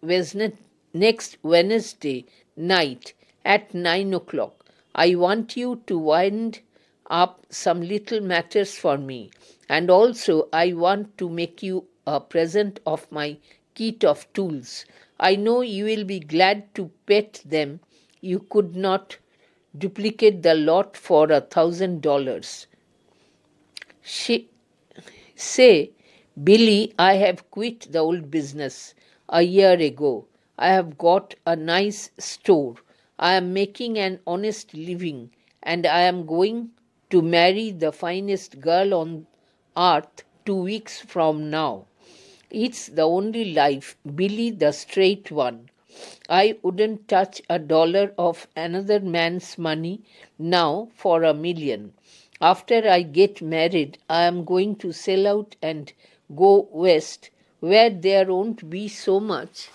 Wednesday night at 9 o'clock. I want you to wind up some little matters for me, and also I want to make you a present of my kit of tools. I know you will be glad to pet them. You could not duplicate the lot for $1,000. Say, Billy, I have quit the old business a year ago. I have got a nice store. I am making an honest living, and I am going to marry the finest girl on earth 2 weeks from now. It's the only life, Billy, the straight one. I wouldn't touch a dollar of another man's money now for $1,000,000. After I get married, I am going to sell out and go west, where there won't be so much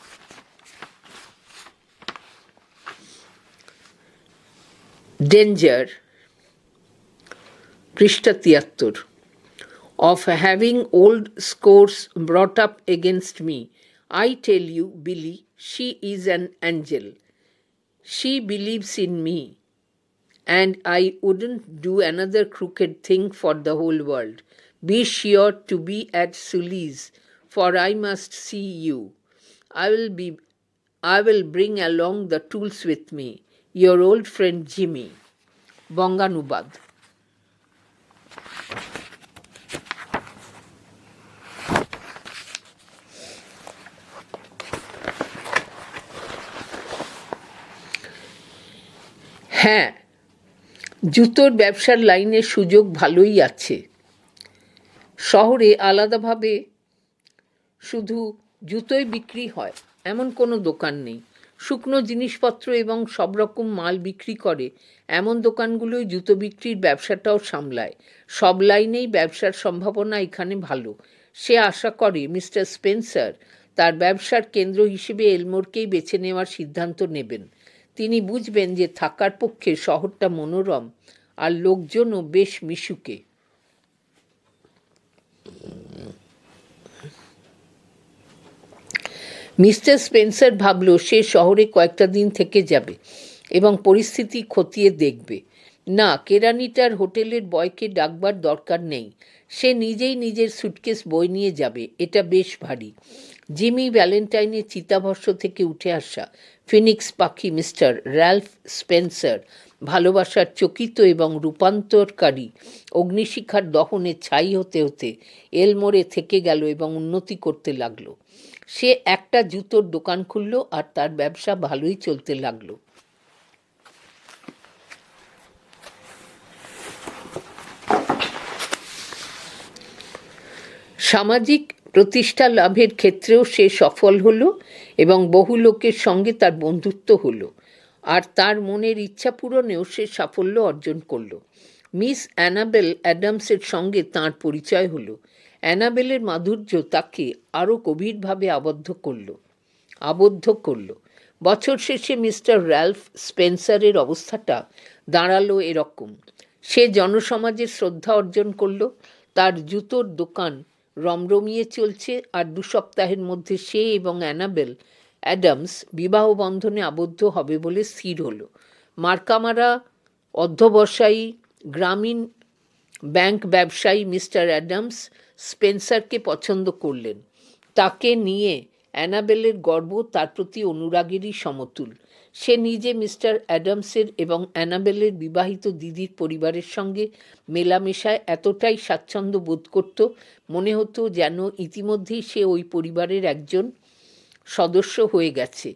danger, পৃষ্ঠা ৭৩, of having old scores brought up against me. I tell you, Billy, she is an angel. She believes in me, and I wouldn't do another crooked thing for the whole world. Be sure to be at Sully's, for I must see you. I will bring along the tools with me. Your old friend Jimmy. বঙ্গানুবাদ। হ্যাঁ, জুতোর ব্যবসার লাইনে সুযোগ ভালোই আছে। শহরে আলাদাভাবে শুধু জুতোই বিক্রি হয় এমন কোনো দোকান নেই। শুকনো জিনিসপত্র এবং সব রকম মাল বিক্রি করে এমন দোকানগুলোই জুতো বিক্রির ব্যবসাটাও সামলায়। সব লাইনেই ব্যবসার সম্ভাবনা এখানে ভালো। সে আশা করে মিস্টার স্পেন্সার তার ব্যবসার কেন্দ্র হিসেবে এলমোরকেই বেছে নেওয়ার সিদ্ধান্ত নেবেন। তিনি বুঝবেন যে থাকার পক্ষে শহরটা মনোরম আর লোকজনও বেশ মিশুকে। মিস্টার স্পেন্সার ভাবল সে শহরে কয়েকটা দিন থেকে যাবে এবং পরিস্থিতি খতিয়ে দেখবে। না, কেরানিটার হোটেলের বয়কে ডাকবার দরকার নেই, সে নিজেই নিজের সুটকেস বই নিয়ে যাবে, এটা বেশ ভারী। জিমি ভ্যালেন্টাইনের চিতাভস্ম থেকে উঠে আসা ফিনিক্স পাখি মিস্টার র্যালফ স্পেন্সার ভালোবাসার চকিত এবং রূপান্তরকারী অগ্নিশিখার দহনে ছাই হতে হতে এলমোরে থেকে গেল এবং উন্নতি করতে লাগলো। সে একটা জুতোর দোকান খুলল আর তার ব্যবসা ভালোই চলতে লাগলো। সামাজিক প্রতিষ্ঠা লাভের ক্ষেত্রেও সে সফল হলো এবং বহু লোকের সঙ্গে তার বন্ধুত্ব হলো, আর তার মনের ইচ্ছা পূরণেও সে সাফল্য অর্জন করলো। মিস অ্যানাবেল অ্যাডামসের সঙ্গে তাঁর পরিচয় হলো। অ্যানাবেলের মাধুর্য তাকে আরও গভীরভাবে আবদ্ধ করলো। বছর শেষে মিস্টার র্যালফ স্পেন্সারের অবস্থাটা দাঁড়ালো এরকম। সে জনসমাজের শ্রদ্ধা অর্জন করলো, তার জুতোর দোকান রমরমিয়ে চলছে, আর 2 সপ্তাহের মধ্যে সে এবং অ্যানাবেল অ্যাডামস বিবাহ বন্ধনে আবদ্ধ হবে বলে স্থির হলো। মার্কামারা অধ্যবসায়ী গ্রামীণ ব্যাংক ব্যবসায়ী মিস্টার অ্যাডামস স্পেন্সারকে পছন্দ করলেন। তাকে নিয়ে অ্যানাবেলের গর্ব তার প্রতি অনুরাগেরই সমতুল। সে নিজে মিস্টার অ্যাডামসের এবং অ্যানাবেলের বিবাহিত দিদির পরিবারের সঙ্গে মেলামেশায় এতটাই স্বাচ্ছন্দ্য বোধ করত, মনে হতো যেন ইতিমধ্যেই সে ওই পরিবারের একজন সদস্য হয়ে গেছে।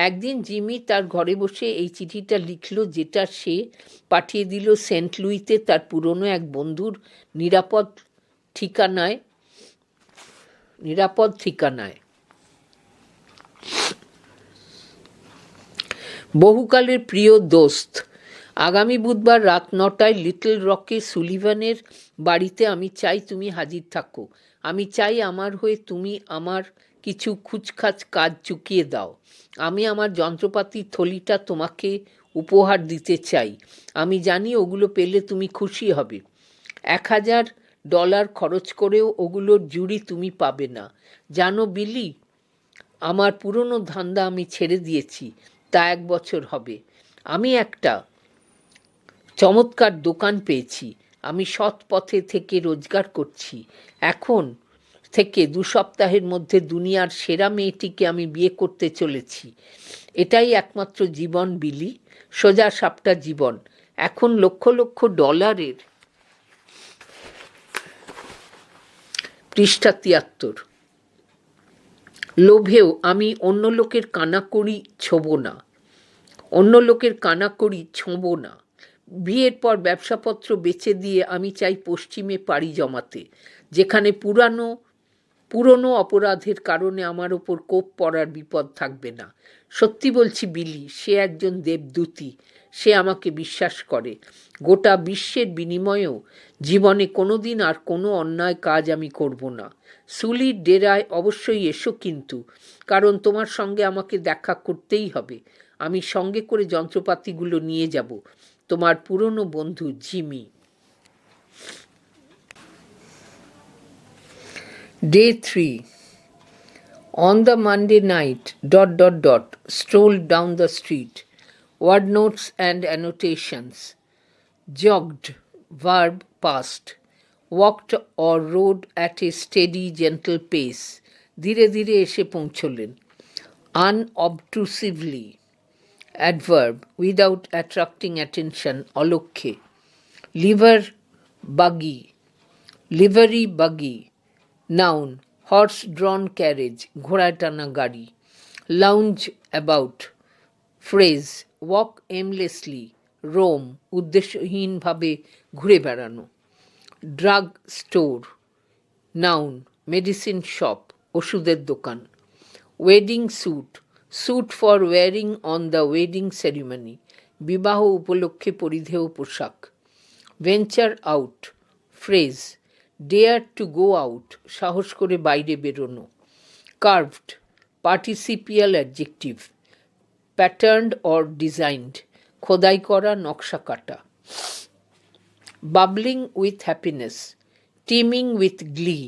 একদিন জিমি তার ঘরে বসে এই চিঠিটা লিখল, যেটা সে পাঠিয়ে দিল সেন্ট লুইতে তার পুরনো এক বন্ধুর নিরাপদ ঠিকানায়। বহুকালের প্রিয় দোস্ত, আগামী বুধবার রাত 9টায় লিটল রকে সুলিভানের বাড়িতে আমি চাই তুমি হাজির থাকো। আমি চাই আমার হয়ে তুমি আমার কিছু খুচখাচ কাজ চুকিয়ে দাও। আমি আমার যন্ত্রপাতির থলিটা তোমাকে উপহার দিতে চাই। আমি জানি ওগুলো পেলে তুমি খুশি হবে। $1000 খরচ করেও ওগুলোর জুড়ি তুমি পাবে না। জানো বিলি, আমার পুরনো ধান্দা আমি ছেড়ে দিয়েছি, তা 1 বছর হবে। আমি একটা চমৎকার দোকান পেয়েছি। আমি সৎ পথে থেকে রোজগার করছি। এখন থেকে 2 সপ্তাহের মধ্যে দুনিয়ার সেরা মেয়েটিকে আমি বিয়ে করতে চলেছি। এটাই একমাত্র জীবন বিলি, সোজা সাপটা জীবন। এখন লক্ষ লক্ষ ডলারের। পৃষ্ঠা 73। লোভেও আমি অন্য লোকের কানাকড়ি ছোঁব না। বিয়ের পর ব্যবসাপত্র বেচে দিয়ে আমি চাই পশ্চিমে পাড়ি জমাতে, যেখানে পুরনো অপরাধের কারণে আমার ওপর কোপ পড়ার বিপদ থাকবে না। সত্যি বলছি বিলি, সে একজন দেবদূতী। সে আমাকে বিশ্বাস করে। গোটা বিশ্বের বিনিময়েও জীবনে কোনোদিন আর কোনো অন্যায় কাজ আমি করব না। সুলির ডেরায় অবশ্যই এসো কিন্তু, কারণ তোমার সঙ্গে আমাকে দেখা করতেই হবে। আমি সঙ্গে করে যন্ত্রপাতিগুলো নিয়ে যাব। তোমার পুরনো বন্ধু Jimmy. Day 3. On the Monday night, ... strolled down the street. Word notes and annotations. Jogged, verb past. Walked or rode at a steady, gentle pace. ধীরে ধীরে এসে পৌঁছলেন। Unobtrusively. Adverb, without attracting attention, অলক্ষ্যে। Livery buggy. Noun, horse-drawn carriage, ঘোড়ায় টানা গাড়ি। Lounge about. Phrase, walk aimlessly, roam, উদ্দেশ্যহীনভাবে ঘুরে বেড়ানো। Drug store. Noun, medicine shop, ওষুধের দোকান। Wedding suit, suit for wearing on the wedding ceremony, বিবাহ উপলক্ষে পরিধেয় পোশাক। Venture out. Phrase, dare to go out, সাহস করে বাইরে বেরোনো। Carved, participial adjective, patterned or designed, খোদাই করা, নকশা কাটা। Bubbling with happiness, teeming with glee,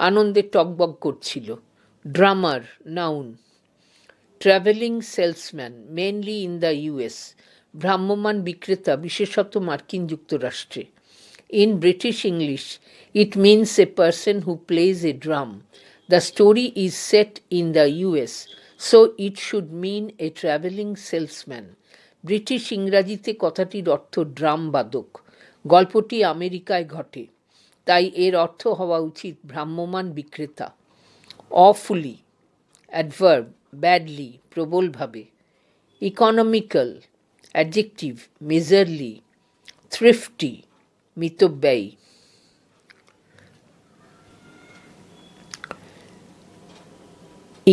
আনন্দে টগবগ করছিল। Drummer, noun, travelling salesman mainly in the US, ভ্রাম্যমাণ বিক্রেতা বিশেষত মার্কিন যুক্তরাষ্ট্রে। In British English it means a person who plays a drum. The story is set in the US, so it should mean a traveling salesman. British ইংরাজিতে কথাটির অর্থ drum বাদক। গল্পটি আমেরিকায় ঘটে, তাই এর অর্থ হওয়া উচিত ভ্রাম্যমাণ বিক্রেতা। awfully অ্যাডভার্ব, ব্যাডলি প্রবলভাবে। Economical adjective, miserly. thrifty মিতব্যয়ী।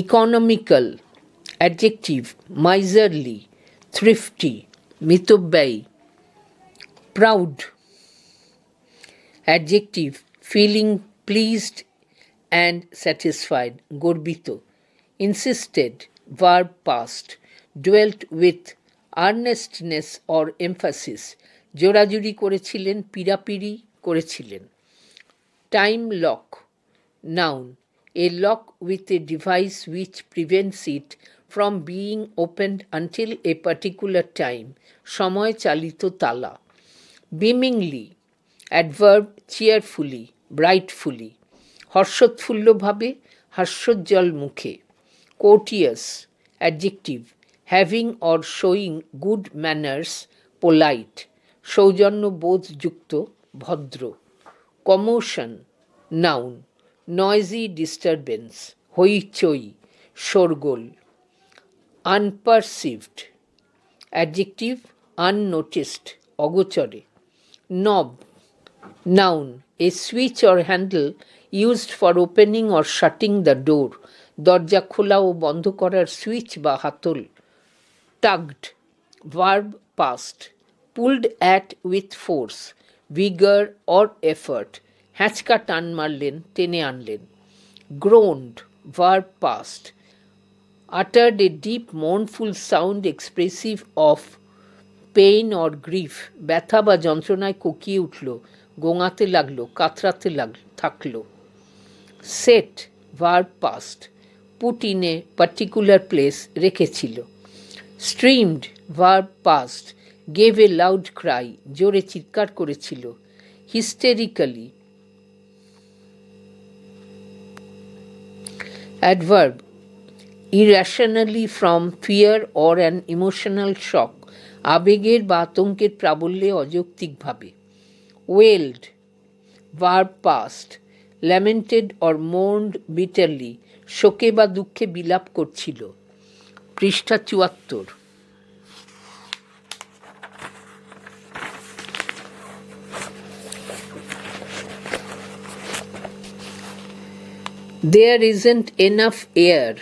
ইকোনমিক্যাল অ্যাডজেক্টিভ, miserly, thrifty মিতব্যয়ী। Proud adjective, feeling pleased and satisfied গর্বিত। Insisted verb past, dwelt with earnestness or emphasis জোরাজুরি করেছিলেন, পীড়াপিড়ি করেছিলেন। Time lock noun, a lock with a device which prevents it from being opened until a particular time, সময় চালিত তালা। beamingly adverb, cheerfully, brightfully, হর্ষোৎফুল্লভাবে, হাস্যোজ্জ্বল মুখে। courteous adjective, having or showing good manners, polite, সৌজন্যবোধযুক্ত, ভদ্র। commotion noun, noisy disturbance, হইচই, শোরগোল। unperceived adjective, unnoticed, অগোচরে। knob noun, a switch or handle used for opening or shutting the door, দরজা খোলা ও বন্ধ করার switch বা হাতল। tugged verb past, pulled at with force, vigor or effort, হ্যাঁচকা টান মারলেন, টেনে আনলেন। groaned verb past, uttered a deep mournful sound expressive of pain or grief, ব্যথা বা যন্ত্রণায় কোকিয়ে উঠল, গোঙাতে লাগলো, কাতরাতে থাকলো। set verb past, put in a particular place, রেখেছিল। streamed verb past, gave a loud cry, জোরে চিৎকার করেছিল। hysterically adverb, irrationally from fear or an emotional shock, আবেগের বা আতঙ্কের প্রাবল্যে অযৌক্তিকভাবে। wailed verb past, lamented or mourned bitterly, শোকে বা দুঃখে বিলাপ করছিল। পৃষ্ঠা ৭৪। There isn't enough air.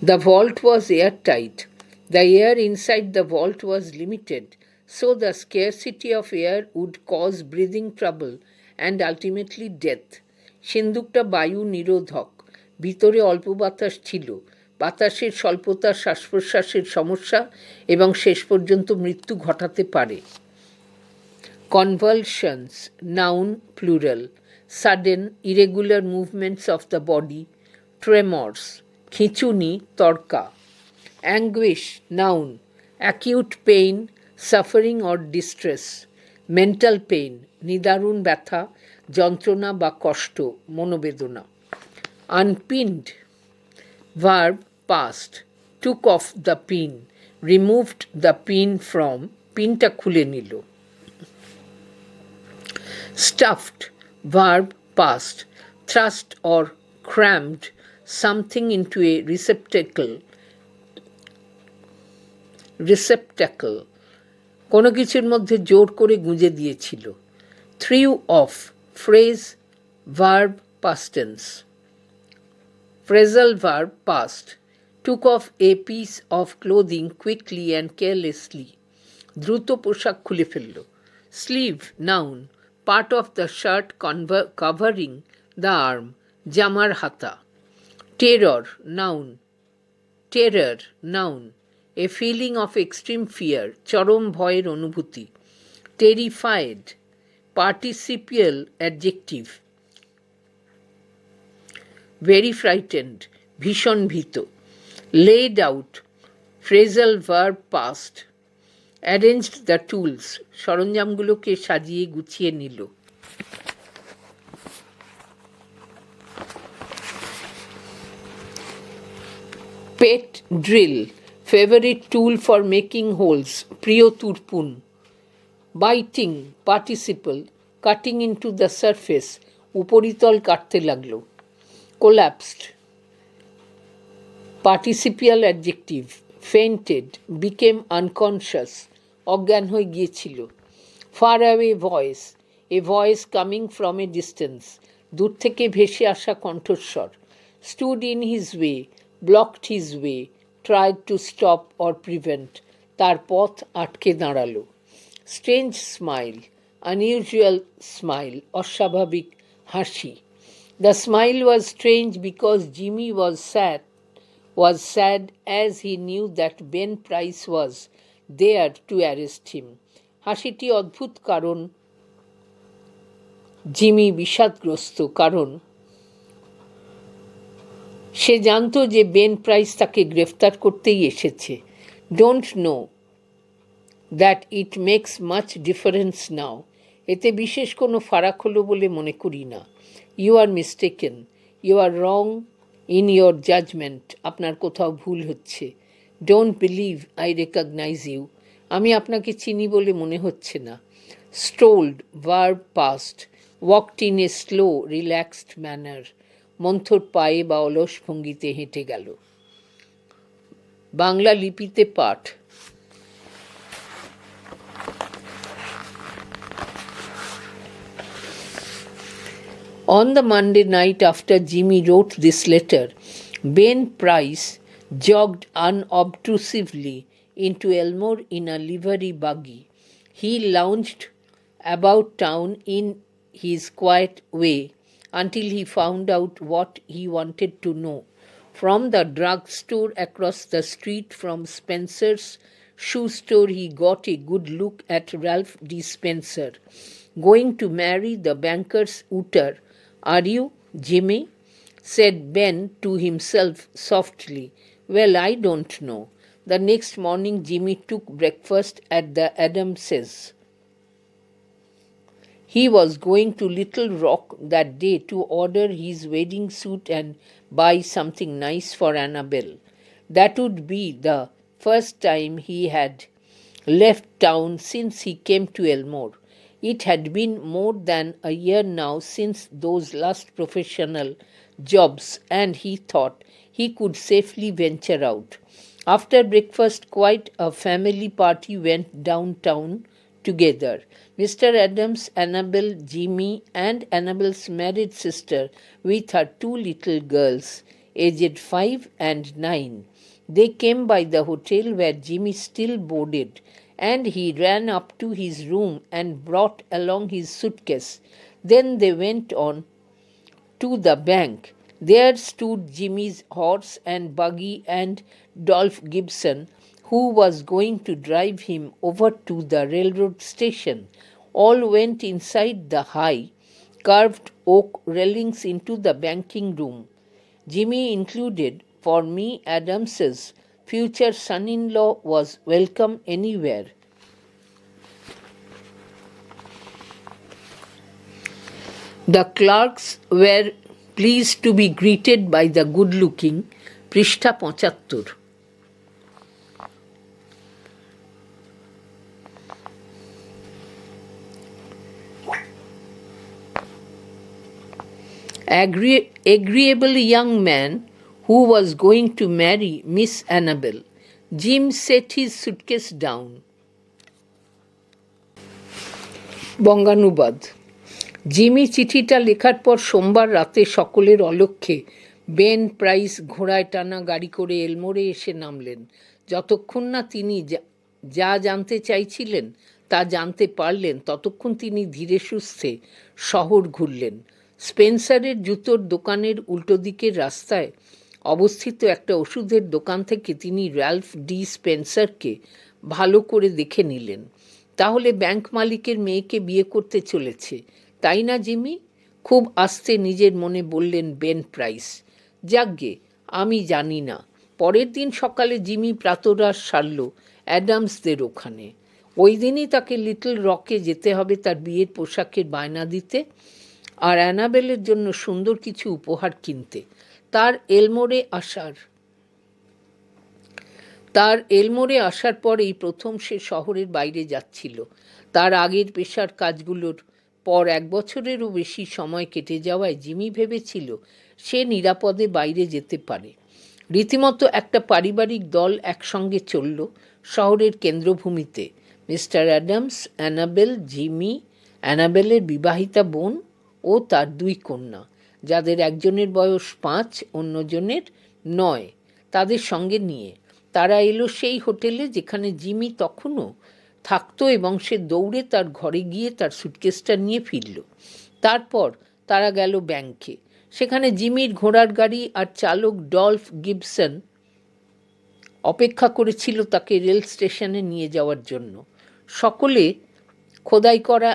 The vault was airtight. The air inside the vault was limited, so the scarcity of air would cause breathing trouble and ultimately death. সিন্দুকটা বায়ু নিরোধক, ভিতরে অল্প বাতাস ছিল, বাতাসের স্বল্পতা শ্বাস প্রশ্বাসের সমস্যা এবং শেষ পর্যন্ত মৃত্যু ঘটাতে পারে। convulsions noun, plural, sudden irregular movements of the body, tremors, খিঁচুনি, tadka. anguish noun, acute pain, suffering or distress, mental pain, নিদারুণ ব্যথা, যন্ত্রণা বা কষ্ট, মনোবেদনা। unpinned verb past, took off the pin, removed the pin from, পিনটা খুলে নিল। stuffed verb past, thrust or crammed something into a receptacle, কোনো কিছুর মধ্যে জোর করে গুঁজে দিয়েছিল। threw off phrase, verb past tense, phrasal verb past, took off a piece of clothing quickly and carelessly, দ্রুত পোশাক খুলে ফেলল। sleeve noun, part of the shirt covering the arm, জামার হাতা। terror noun, a feeling of extreme fear, চরম ভয়ের অনুভূতি। terrified participial adjective, very frightened, ভীষণ ভীত। laid out, phrasal verb past, arranged the tools, সরঞ্জামগুলোকে সাজিয়ে গুছিয়ে নিল। Pet drill, favorite tool for making holes, প্রিয় তুরপুন। Biting, participle, cutting into the surface, উপরিতল কাটতে লাগলো। Collapsed, participial adjective, fainted, became unconscious, অজ্ঞান হয়ে গিয়েছিল। Far away voice, a voice coming from a distance, দূর থেকে ভেসে আসা কণ্ঠস্বর। Stood in his way, blocked his way, tried to stop or prevent, তার পথ আটকে দাঁড়ালো। Strange smile, unusual smile, অস্বাভাবিক হাসি। The smile was strange because Jimmy was sad as he knew that Ben Price was there to arrest him. হাসিটি অদ্ভুত কারণ Jimmy বিষাদগ্রস্ত, কারণ সে জানত যে বেন প্রাইস তাকে গ্রেফতার করতেই এসেছে। Don't know that it makes much difference now, এতে বিশেষ কোনো ফারাক হলো বলে মনে করি না। You are mistaken, you are wrong in your judgement, আপনার কোথাও ভুল হচ্ছে। Don't believe I recognise you, আমি আপনাকে চিনি বলে মনে হচ্ছে না। Strolled, verb past, walked in a slow relaxed manner, মন্থর পায়ে বা অলস ভঙ্গিতে হেঁটে গেল। বাংলা লিপিতে পাঠ। On the Monday night after Jimmy wrote this letter, Ben Price jogged unobtrusively into Elmore in a livery buggy. He lounged about town in his quiet way until he found out what he wanted to know. From the drugstore across the street from Spencer's shoe store, he got a good look at Ralph D. Spencer. Going to marry the banker's Tutor, are you, Jimmy? Said Ben to himself softly. Well, I don't know. The next morning Jimmy took breakfast at the Adamses. He was going to Little Rock that day to order his wedding suit and buy something nice for Annabel. That would be the first time he had left town since he came to Elmore. It had been more than a year now since those last professional jobs, and he thought he could safely venture out. After breakfast, quite a family party went downtown together. Mr. Adams, Annabel, Jimmy, and Annabel's married sister with her two little girls, aged 5 and 9. They came by the hotel where Jimmy still boarded, and he ran up to his room and brought along his suitcase. Then they went on to the bank. There stood Jimmy's horse and buggy and Dolph Gibson, who was going to drive him over to the railroad station. All went inside the high, carved oak railings into the banking room, Jimmy included. For me, Adams's future son-in-law was welcome anywhere. The clerks were pleased to be greeted by the good-looking, পৃষ্ঠা 75। Agreeable young man who was going to marry Miss Annabel. Jim set his suitcase down. বঙ্গানুবাদ। Jimmy চিঠিটা লেখার পর সোমবার রাতে সকলের অলক্ষ্যে Ben price ঘোড়ায় টানা গাড়ি করে এলমোরে এসে নামলেন। যতক্ষণ না তিনি যা জানতে চাইছিলেন তা জানতে পারলেন, ততক্ষণ তিনি ধীরে সুস্থে শহর ঘুরলেন। স্পেন্সারের জুতোর দোকানের উল্টো দিকের রাস্তায় অবস্থিত একটা ওষুধের দোকান থেকে তিনি র্যালফ ডি স্পেন্সারকে ভালো করে দেখে নিলেন। তাহলে ব্যাংক মালিকের মেয়েকে বিয়ে করতে চলেছে, তাই না জিমি? খুব আস্তে নিজের মনে বললেন বেন প্রাইস। যাকগে, আমি জানি না, পরের দিন সকালে জিমি প্রাতরাশ সারল অ্যাডামসদের ওখানে। ওই দিনই তাকে লিটল রকে যেতে হবে তার বিয়ের পোশাকের বায়না দিতে আর অ্যানাবেলের জন্য সুন্দর কিছু উপহার কিনতে। তার এলমোরে আসার পরেই প্রথম সে শহরের বাইরে যাচ্ছিল। তার আগের পেশার কাজগুলোর পর 1 বছরেরও বেশি সময় কেটে যাওয়ায় জিমি ভেবেছিল সে নিরাপদে বাইরে যেতে পারে। রীতিমতো একটা পারিবারিক দল একসঙ্গে চলল শহরের কেন্দ্রভূমিতে। মিস্টার অ্যাডামস, অ্যানাবেল, জিমি, অ্যানাবেলের বিবাহিতা বোন ও তার 2 কন্যা, যাদের একজনের বয়স 5, অন্যজনের 9, তাদের সঙ্গে নিয়ে তারা এলো সেই হোটেলে যেখানে জিমি তখনও থাকতো এবং সে দৌড়ে তার ঘরে গিয়ে তার সুটকেসটা নিয়ে ফিরল। তারপর তারা গেল ব্যাংকে। সেখানে জিমির ঘোড়ার গাড়ি আর চালক ডলফ গিবসন অপেক্ষা করেছিল তাকে রেল স্টেশনে নিয়ে যাওয়ার জন্য। সকলে খোদাই করা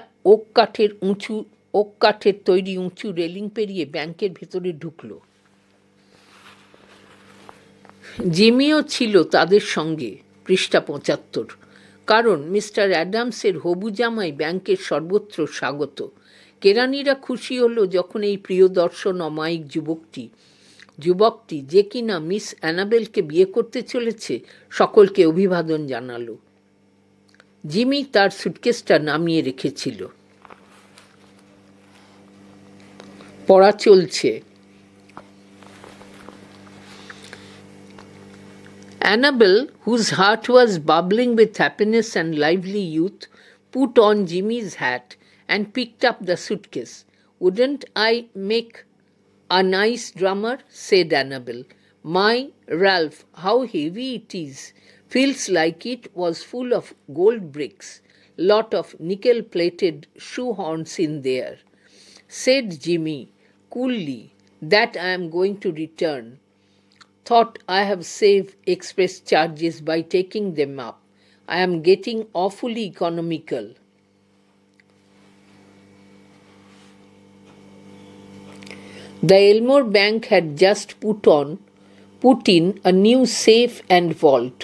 ওক কাঠের তৈরি উঁচু রেলিং পেরিয়ে ব্যাংকের ভেতরে ঢুকল। জিমিও ছিল তাদের সঙ্গে। পৃষ্ঠা 75। কারণ মিস্টার অ্যাডামসের হবু জামাই ব্যাংকের সর্বত্র স্বাগত। কেরানিরা খুশি হলো যখন এই প্রিয়দর্শন অমায়িক যুবকটি যে কিনা মিস অ্যানাবেলকে বিয়ে করতে চলেছে সকলকে অভিবাদন জানালো। জিমি তার সুটকেসটা নামিয়ে রেখেছিল। পড়া চলছে। Annabel, whose heart was bubbling with happiness and lively youth, put on Jimmy's hat and picked up the suitcase. "Wouldn't I make a nice drummer?" said Annabel. "My, Ralph, how heavy it is. Feels like it was full of gold bricks. Lot of nickel-plated shoe horns in there," said Jimmy coolly. "That I am going to return. Thought I have saved express charges by taking them up. I am getting awfully economical." The Elmore Bank had just put in a new safe and vault.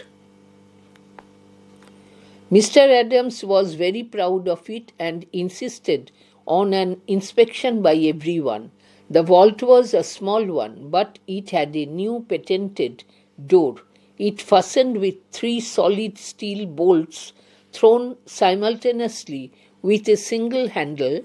Mr. Adams was very proud of it and insisted on an inspection by everyone. The vault was a small one, but it had a new patented door. It fastened with 3 solid steel bolts thrown simultaneously with a single handle,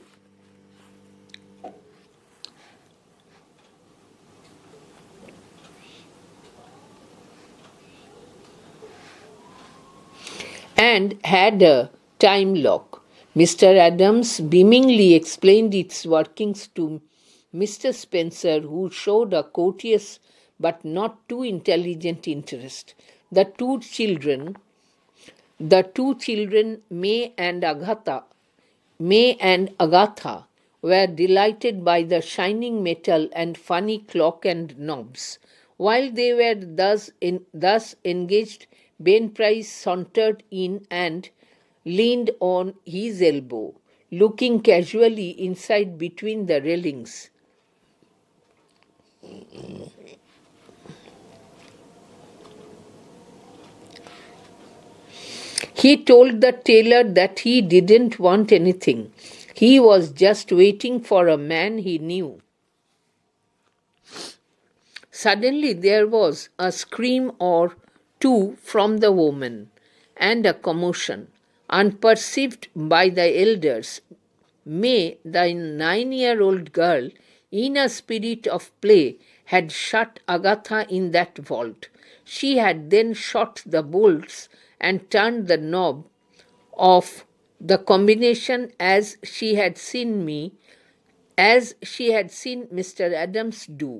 and had a time lock. Mr. Adams beamingly explained its workings to Mr. Spencer, who showed a courteous but not too intelligent interest. The two children, May and Agatha, were delighted by the shining metal and funny clock and knobs. While they were thus engaged, Ben Price sauntered in and leaned on his elbow, looking casually inside between the railings. He told the tailor that he didn't want anything. He was just waiting for a man he knew. Suddenly there was a scream or two from the woman, and a commotion. Unperceived by the elders, May, the 9-year-old girl, in a spirit of play, had shut Agatha in that vault. She had then shot the bolts and turned the knob of the combination as she had seen Mr. Adams do.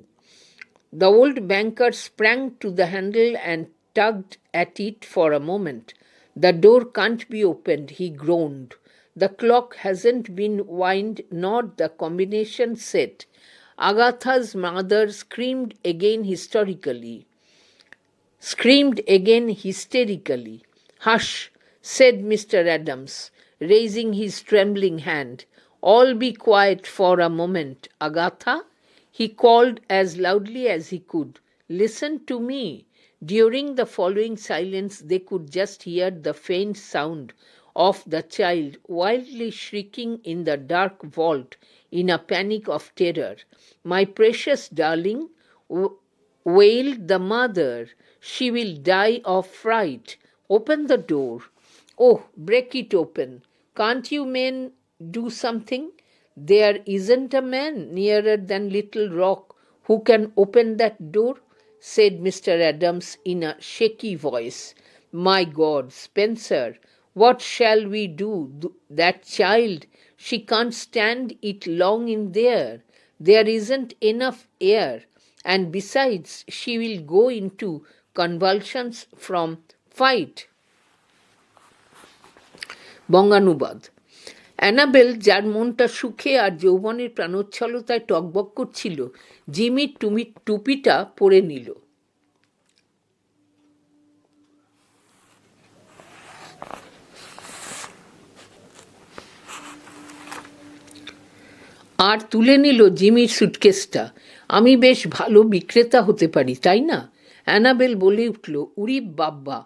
The old banker sprang to the handle and tugged at it for a moment. "The door can't be opened," he groaned. "The clock hasn't been wound nor the combination set." Agatha's mother screamed again hysterically. "Hush," said Mr. Adams, raising his trembling hand. "All be quiet for a moment. Agatha," he called as loudly as he could, "listen to me. During the following silence, they could just hear the faint sound of the child wildly shrieking in the dark vault in a panic of terror. "My precious darling," wailed the mother, "she will die of fright. Open the door. Oh, break it open. Can't you men do something? There isn't a man nearer than Little Rock who can open that door," said Mr. Adams in a shaky voice. "My God, Spencer, what shall we do? That child, she can't stand it long in there. There isn't enough air, and besides, she will go into convulsions from fright." বঙ্গানুবাদ। Annabel, যার মনটা সুখে আর যৌবনের প্রাণোচ্ছলতায় টগবগ করছিল, জিমির টুপিটা পরে নিল। আর তুলে নিল জিমির সুটকেসটা। "আমি বেশ ভালো বিক্রেতা হতে পারি, তাই না?" অ্যানাবেল বলে উঠল, "উরি বাব্বা,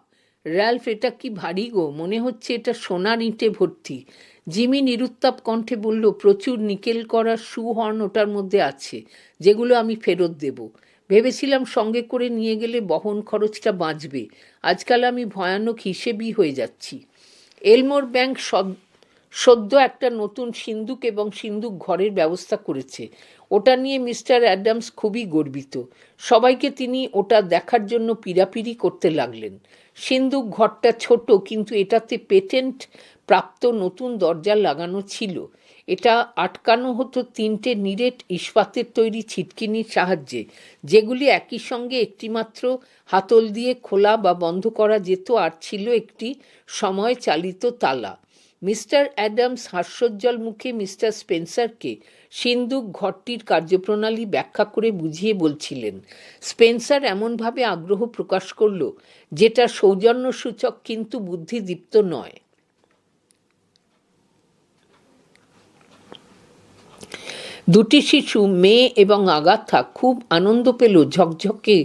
র্যালফ, এটা কি ভারী গো, মনে হচ্ছে এটা সোনার ইঁটে ভর্তি।" জিমি নিরুত্তাপ কণ্ঠে বলল, "প্রচুর নিকেল করা শু-হর্ন ওটার মধ্যে আছে, যেগুলো আমি ফেরত দেব। ভেবেছিলাম সঙ্গে করে নিয়ে গেলে বহন খরচটা বাঁচবে। আজকাল আমি ভয়ানক হিসেবি হয়ে যাচ্ছি। এলমোর ব্যাংক সদ্য একটা নতুন সিন্দুক এবং সিন্দুক ঘরের ব্যবস্থা করেছে। ওটা নিয়ে মিস্টার অ্যাডামস খুবই গর্বিত। সবাইকে তিনি ওটা দেখার জন্য পীড়াপিড়ি করতে লাগলেন। সিন্দুক ঘরটা ছোট, কিন্তু এটাতে পেটেন্ট প্রাপ্ত নতুন দরজা লাগানো ছিল। এটা আটকানো হতো 3টে নিরেট ইস্পাতের তৈরি ছিটকিনির সাহায্যে, যেগুলি একই সঙ্গে একটিমাত্র হাতল দিয়ে খোলা বা বন্ধ করা যেত, আর ছিল একটি সময় চালিত তালা। মিস্টার অ্যাডামস হাস্যোজ্জ্বল মুখে মিস্টার স্পেন্সারকে সিন্দুক ঘরটির কার্যপ্রণালী ব্যাখ্যা করে বুঝিয়ে বলছিলেন। স্পেন্সার এমনভাবে আগ্রহ প্রকাশ করল, যেটা সৌজন্যসূচক কিন্তু বুদ্ধিদীপ্ত নয়। দুটি শিশু, মেয়ে এবং আগাথা, খুব আনন্দ পেল ঝকঝকে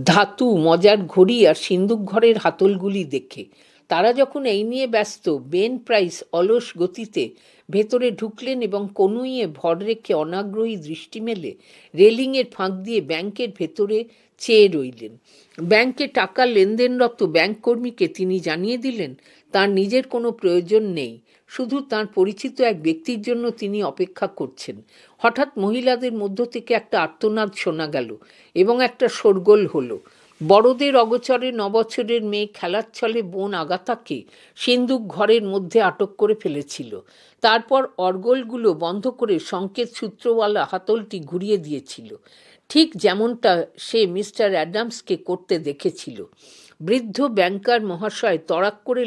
ধাতু, মজার ঘড়ি আর সিন্দুক ঘরের হাতলগুলি দেখে। তারা যখন এই নিয়ে ব্যস্ত, বেন প্রাইস অলস গতিতে ভেতরে ঢুকলেন এবং কনুইয়ে ভর রেখে অনাগ্রহী দৃষ্টি মেলে রেলিংয়ের ফাঁক দিয়ে ব্যাংকের ভেতরে চেয়ে রইলেন। ব্যাংকে টাকা লেনদেনরত ব্যাংককর্মীকে তিনি জানিয়ে দিলেন তার নিজের কোনো প্রয়োজন নেই, শুধু তার পরিচিত এক ব্যক্তির জন্য তিনি অপেক্ষা করছেন। হঠাৎ মহিলাদের মধ্য থেকে একটা আর্তনাদ শোনা গেল এবং একটা শোরগোল হলো। বড়দের অগোচরে 9 বছরের মেয়ে খেলার ছলে বোন আগাথাকে সিন্দুক ঘরের মধ্যে আটক করে ফেলেছিল। তারপর অর্গলগুলো বন্ধ করে সংকেত সূত্রওয়ালা হাতলটি ঘুরিয়ে দিয়েছিল, ঠিক যেমনটা সে মিস্টার অ্যাডামসকে করতে দেখেছিল। বৃদ্ধ ব্যাংকার মহাশয় তড়াক করে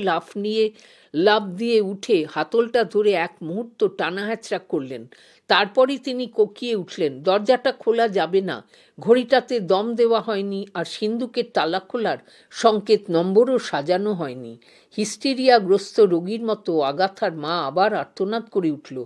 লাফ দিয়ে উঠে হাতলটা ধরে এক মুহূর্ত টানা হ্যাচড়া করলেন। তারপরই তিনি কোকিয়ে উঠলেন, "দরজাটা খোলা যাবে না, ঘড়িটাতে দম দেওয়া হয়নি, আর সিন্দুকের তালা খোলার সংকেত নম্বরও সাজানো হয়নি।" হিস্টেরিয়াগ্রস্ত রোগীর মতো আগাথার মা আবার আর্তনাদ করে উঠল।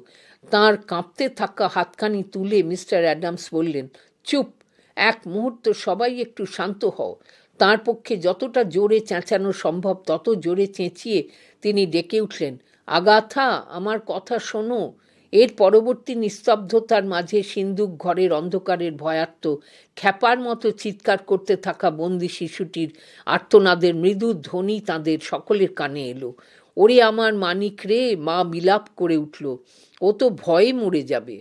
তাঁর কাঁপতে থাকা হাতখানি তুলে মিস্টার অ্যাডামস বললেন, "চুপ, এক মুহূর্ত সবাই একটু শান্ত হও।" তাঁর পক্ষে যতটা জোরে চেঁচানো সম্ভব তত জোরে চেঁচিয়ে তিনি ডেকে উঠলেন, "আগাথা, আমার কথা শোনো।" এর পরবর্তী নিস্তব্ধতার মাঝে সিন্দুক ঘরের অন্ধকারের ভয়ার্ত খ্যাপার মতো চিৎকার করতে থাকা বন্দি শিশুটির আর্তনাদের মৃদু ধ্বনি তাঁদের সকলের কানে এলো। "ওরে আমার মানিক রে!" মা বিলাপ করে উঠল, "ও তো ভয়ে মরে যাবে।"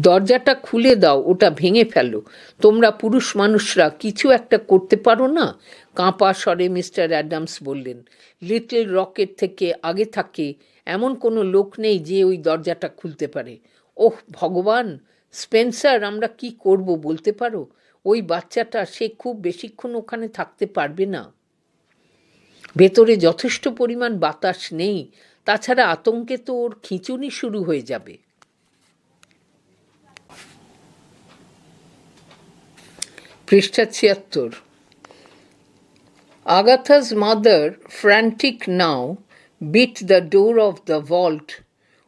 "দরজাটা খুলে দাও, ওটা ভেঙে ফেলো। তোমরা পুরুষ মানুষরা কিছু একটা করতে পারো না?" কাঁপা স্বরে মিস্টার অ্যাডামস বললেন। লিটল রকের থেকে আগে থাকে এমন কোনো লোক নেই যে ওই দরজাটা খুলতে পারে। "ওহ ভগবান! স্পেন্সার, আমরা কি করব বলতে পারো? ওই বাচ্চাটা, সে খুব বেশিক্ষণ ওখানে থাকতে পারবে না। ভেতরে যথেষ্ট পরিমাণ বাতাস নেই, তাছাড়া আতঙ্কে তো ওর খিঁচুনি শুরু হয়ে যাবে।" পৃষ্ঠা 76। Agatha's mother, frantic now, beat the door of the vault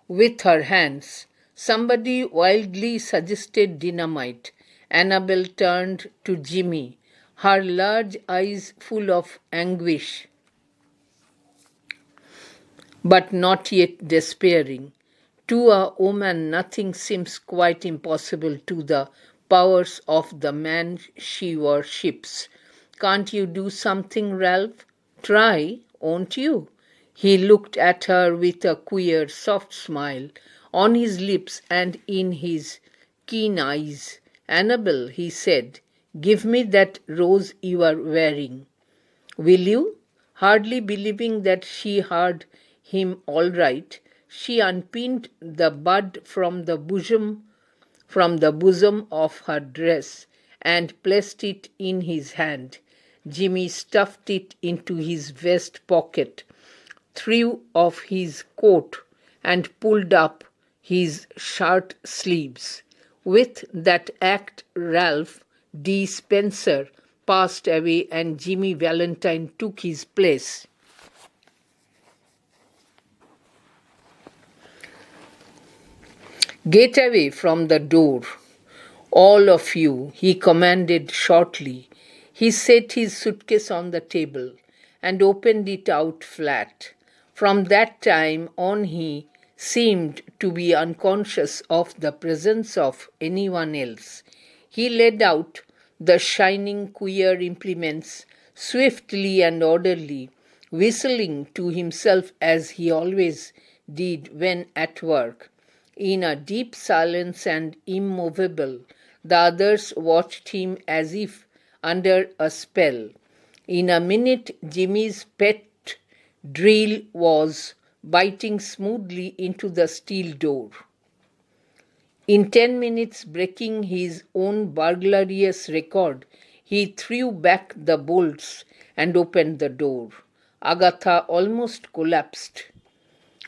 with her hands. Somebody wildly suggested dynamite. Annabel turned to Jimmy, her large eyes full of anguish, but not yet despairing. To a woman, nothing seems quite impossible to the powers of the man she worships. Can't you do something, Ralph? Try, won't you? He looked at her with a queer, soft smile on his lips and in his keen eyes. Annabel, he said, give me that rose you are wearing. Will you? Hardly believing that she heard him all right, she unpinned the bud from the bosom of her dress and placed it in his hand. Jimmy stuffed it into his vest pocket, threw off his coat, and pulled up his shirt sleeves. With that act, Ralph D. Spencer passed away and Jimmy Valentine took his place. Get away from the door, all of you, he commanded shortly. He set his suitcase on the table and opened it out flat. From that time on, he seemed to be unconscious of the presence of anyone else. He laid out the shining queer implements swiftly and orderly, whistling to himself as he always did when at work. In a deep silence and immovable, the others watched him as if under a spell. In a minute, Jimmy's pet drill was biting smoothly into the steel door. In 10 minutes, breaking his own burglarious record, he threw back the bolts and opened the door. Agatha almost collapsed,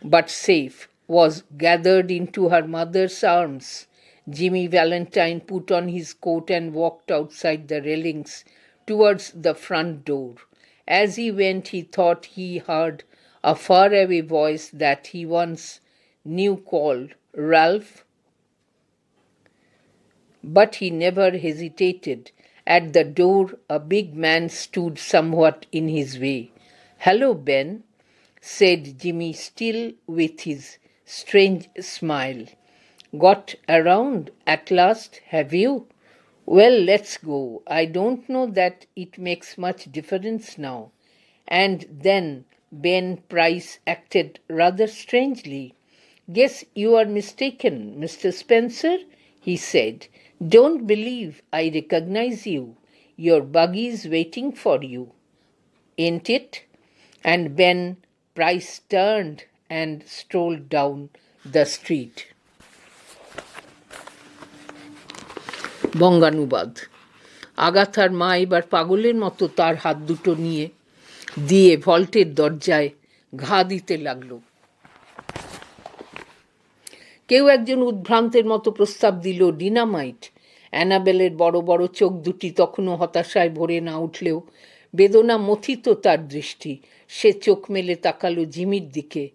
but safe, was gathered into her mother's arms. Jimmy Valentine put on his coat and walked outside the railings towards the front door. As he went, he thought he heard a faraway voice that he once knew called Ralph, but he never hesitated. At the door, a big man stood somewhat in his way. "Hello, Ben," said Jimmy, still with his strange smile. "Got around at last, have you? Well, let's go. I don't know that it makes much difference now." And then Ben Price acted rather strangely. "Guess you are mistaken, Mr. Spencer," he said. "Don't believe I recognize you. Your buggy's waiting for you, ain't it?" And Ben Price turned and strolled down the street. বঙ্গানুবাদ। আগাথার মা এবার পাগলের মতো তার হাত দুটো দিয়ে ভল্টের দরজায় ঘা দিতে লাগল। কেউ একজন উদ্ভ্রান্তের মতো প্রস্তাব দিল, ডিনামাইট। অ্যানাবেলের বড় বড় চোখ দুটি তখনও হতাশায় ভরে না উঠলেও বেদনা মথিত তার দৃষ্টি। সে চোখ মেলে তাকালো জিমির দিকে।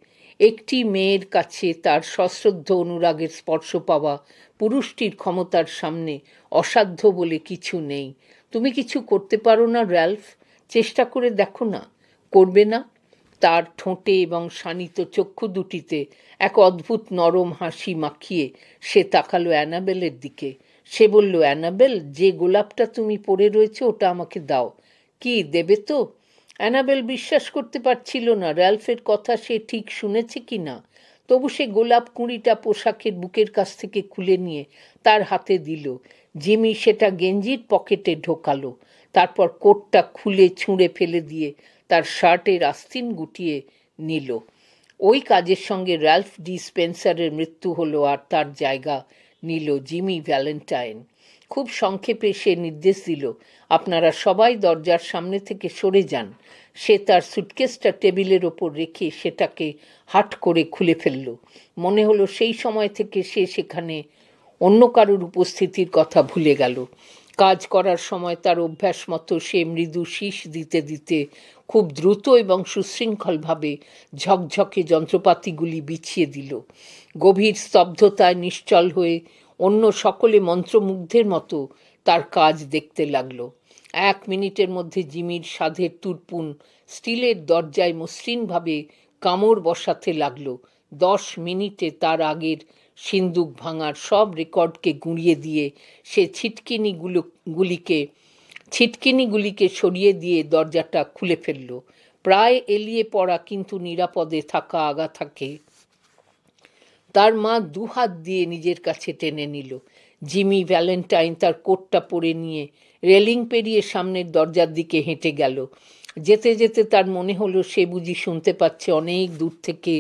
একটি মেয়ের কাছে তার সশ্রদ্ধ অনুরাগের স্পর্শ পাওয়া পুরুষটির ক্ষমতার সামনে অসাধ্য বলে কিছু নেই। তুমি কিছু করতে পারো না, র্যালফ? চেষ্টা করে দেখো না। করবে না? তার ঠোঁটে এবং শানিত চক্ষু দুটিতে এক অদ্ভুত নরম হাসি মাখিয়ে সে তাকালো অ্যানাবেলের দিকে। সে বলল, অ্যানাবেল, যে গোলাপটা তুমি পরে রয়েছে ওটা আমাকে দাও। কি, দেবে তো? অ্যানাবেল বিশ্বাস করতে পারছিল না র্যালফের কথা সে ঠিক শুনেছে কি না। তবু সে গোলাপ কুঁড়িটা পোশাকের বুকের কাছ থেকে খুলে নিয়ে তার হাতে দিল। জিমি সেটা গেঞ্জির পকেটে ঢোকালো। তারপর কোটটা খুলে ছুঁড়ে ফেলে দিয়ে তার শার্টের আস্তিন গুটিয়ে নিল। ওই কাজের সঙ্গে র্যালফ ডি স্পেন্সারের মৃত্যু হলো আর তার জায়গা নিল জিমি ভ্যালেন্টাইন। খুব সংক্ষেপে সে নির্দেশ দিল, আপনারা সবাই দরজার সামনে থেকে সরে যান। সে তার সুটকেসটা টেবিলের ওপর রেখে সেটাকে হাট করে খুলে ফেলল। মনে হলো সেই সময় থেকে সে সেখানে অন্য কারোর উপস্থিতির কথা ভুলে গেল। কাজ করার সময় তার অভ্যাস মতো সে মৃদু শীষ দিতে দিতে খুব দ্রুত এবং সুশৃঙ্খলভাবে ঝকঝকে যন্ত্রপাতিগুলি বিছিয়ে দিল। গভীর স্তব্ধতায় নিশ্চল হয়ে অন্য সকলে মন্ত্রমুগ্ধের মতো তার কাজ দেখতে লাগলো। 1 মিনিটের মধ্যে জিমির সাধের তুরপুন স্টিলের দরজায় মসৃণভাবে কামড় বসাতে লাগলো। 10 মিনিটে তার আগের সিন্দুক ভাঙার সব রেকর্ডকে গুঁড়িয়ে দিয়ে সে ছিটকিনিগুলিকে সরিয়ে দিয়ে দরজাটা খুলে ফেলল। প্রায় এলিয়ে পড়া কিন্তু নিরাপদে থাকা আগাথাকে তার মা 2 হাত দিয়ে নিজের কাছে টেনে নিল। জিমি ভ্যালেন্টাইন তার কোটটা পরে নিয়ে রেলিং পেরিয়ে সামনের দরজার দিকে হেঁটে গেল। যেতে যেতে তার মনে হলো সে বুঝি শুনতে পাচ্ছে অনেক দূর থেকে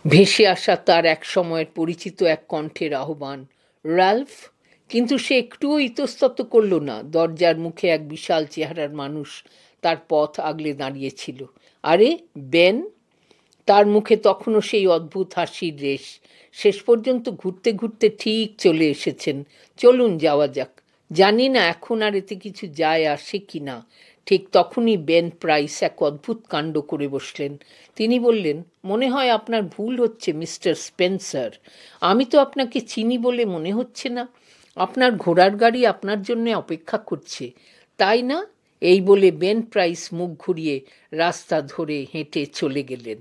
ভেসে আসা তার এক সময়ের পরিচিত এক কণ্ঠের আহ্বান, রাল্ফ। কিন্তু সে একটুও ইতস্তত করল না। দরজার মুখে এক বিশাল চেহারার মানুষ তার পথ আগলে দাঁড়িয়েছিল। আরে বেন! তার মুখে তখনও সেই অদ্ভুত হাসির রেশ। শেষ পর্যন্ত ঘুরতে ঘুরতে ঠিক চলে এসেছেন। চলুন যাওয়া যাক। জানি না এখন আর এতে কিছু যায় আসে কি না। ঠিক তখনই বেন প্রাইস এক অদ্ভুত কাণ্ড করে বসলেন। তিনি বললেন, মনে হয় আপনার ভুল হচ্ছে মিস্টার স্পেন্সার। আমি তো আপনাকে চিনি বলে মনে হচ্ছে না। আপনার ঘোড়ার গাড়ি আপনার জন্য অপেক্ষা করছে, তাই না? এই বলে বেন প্রাইস মুখ ঘুরিয়ে রাস্তা ধরে হেঁটে চলে গেলেন।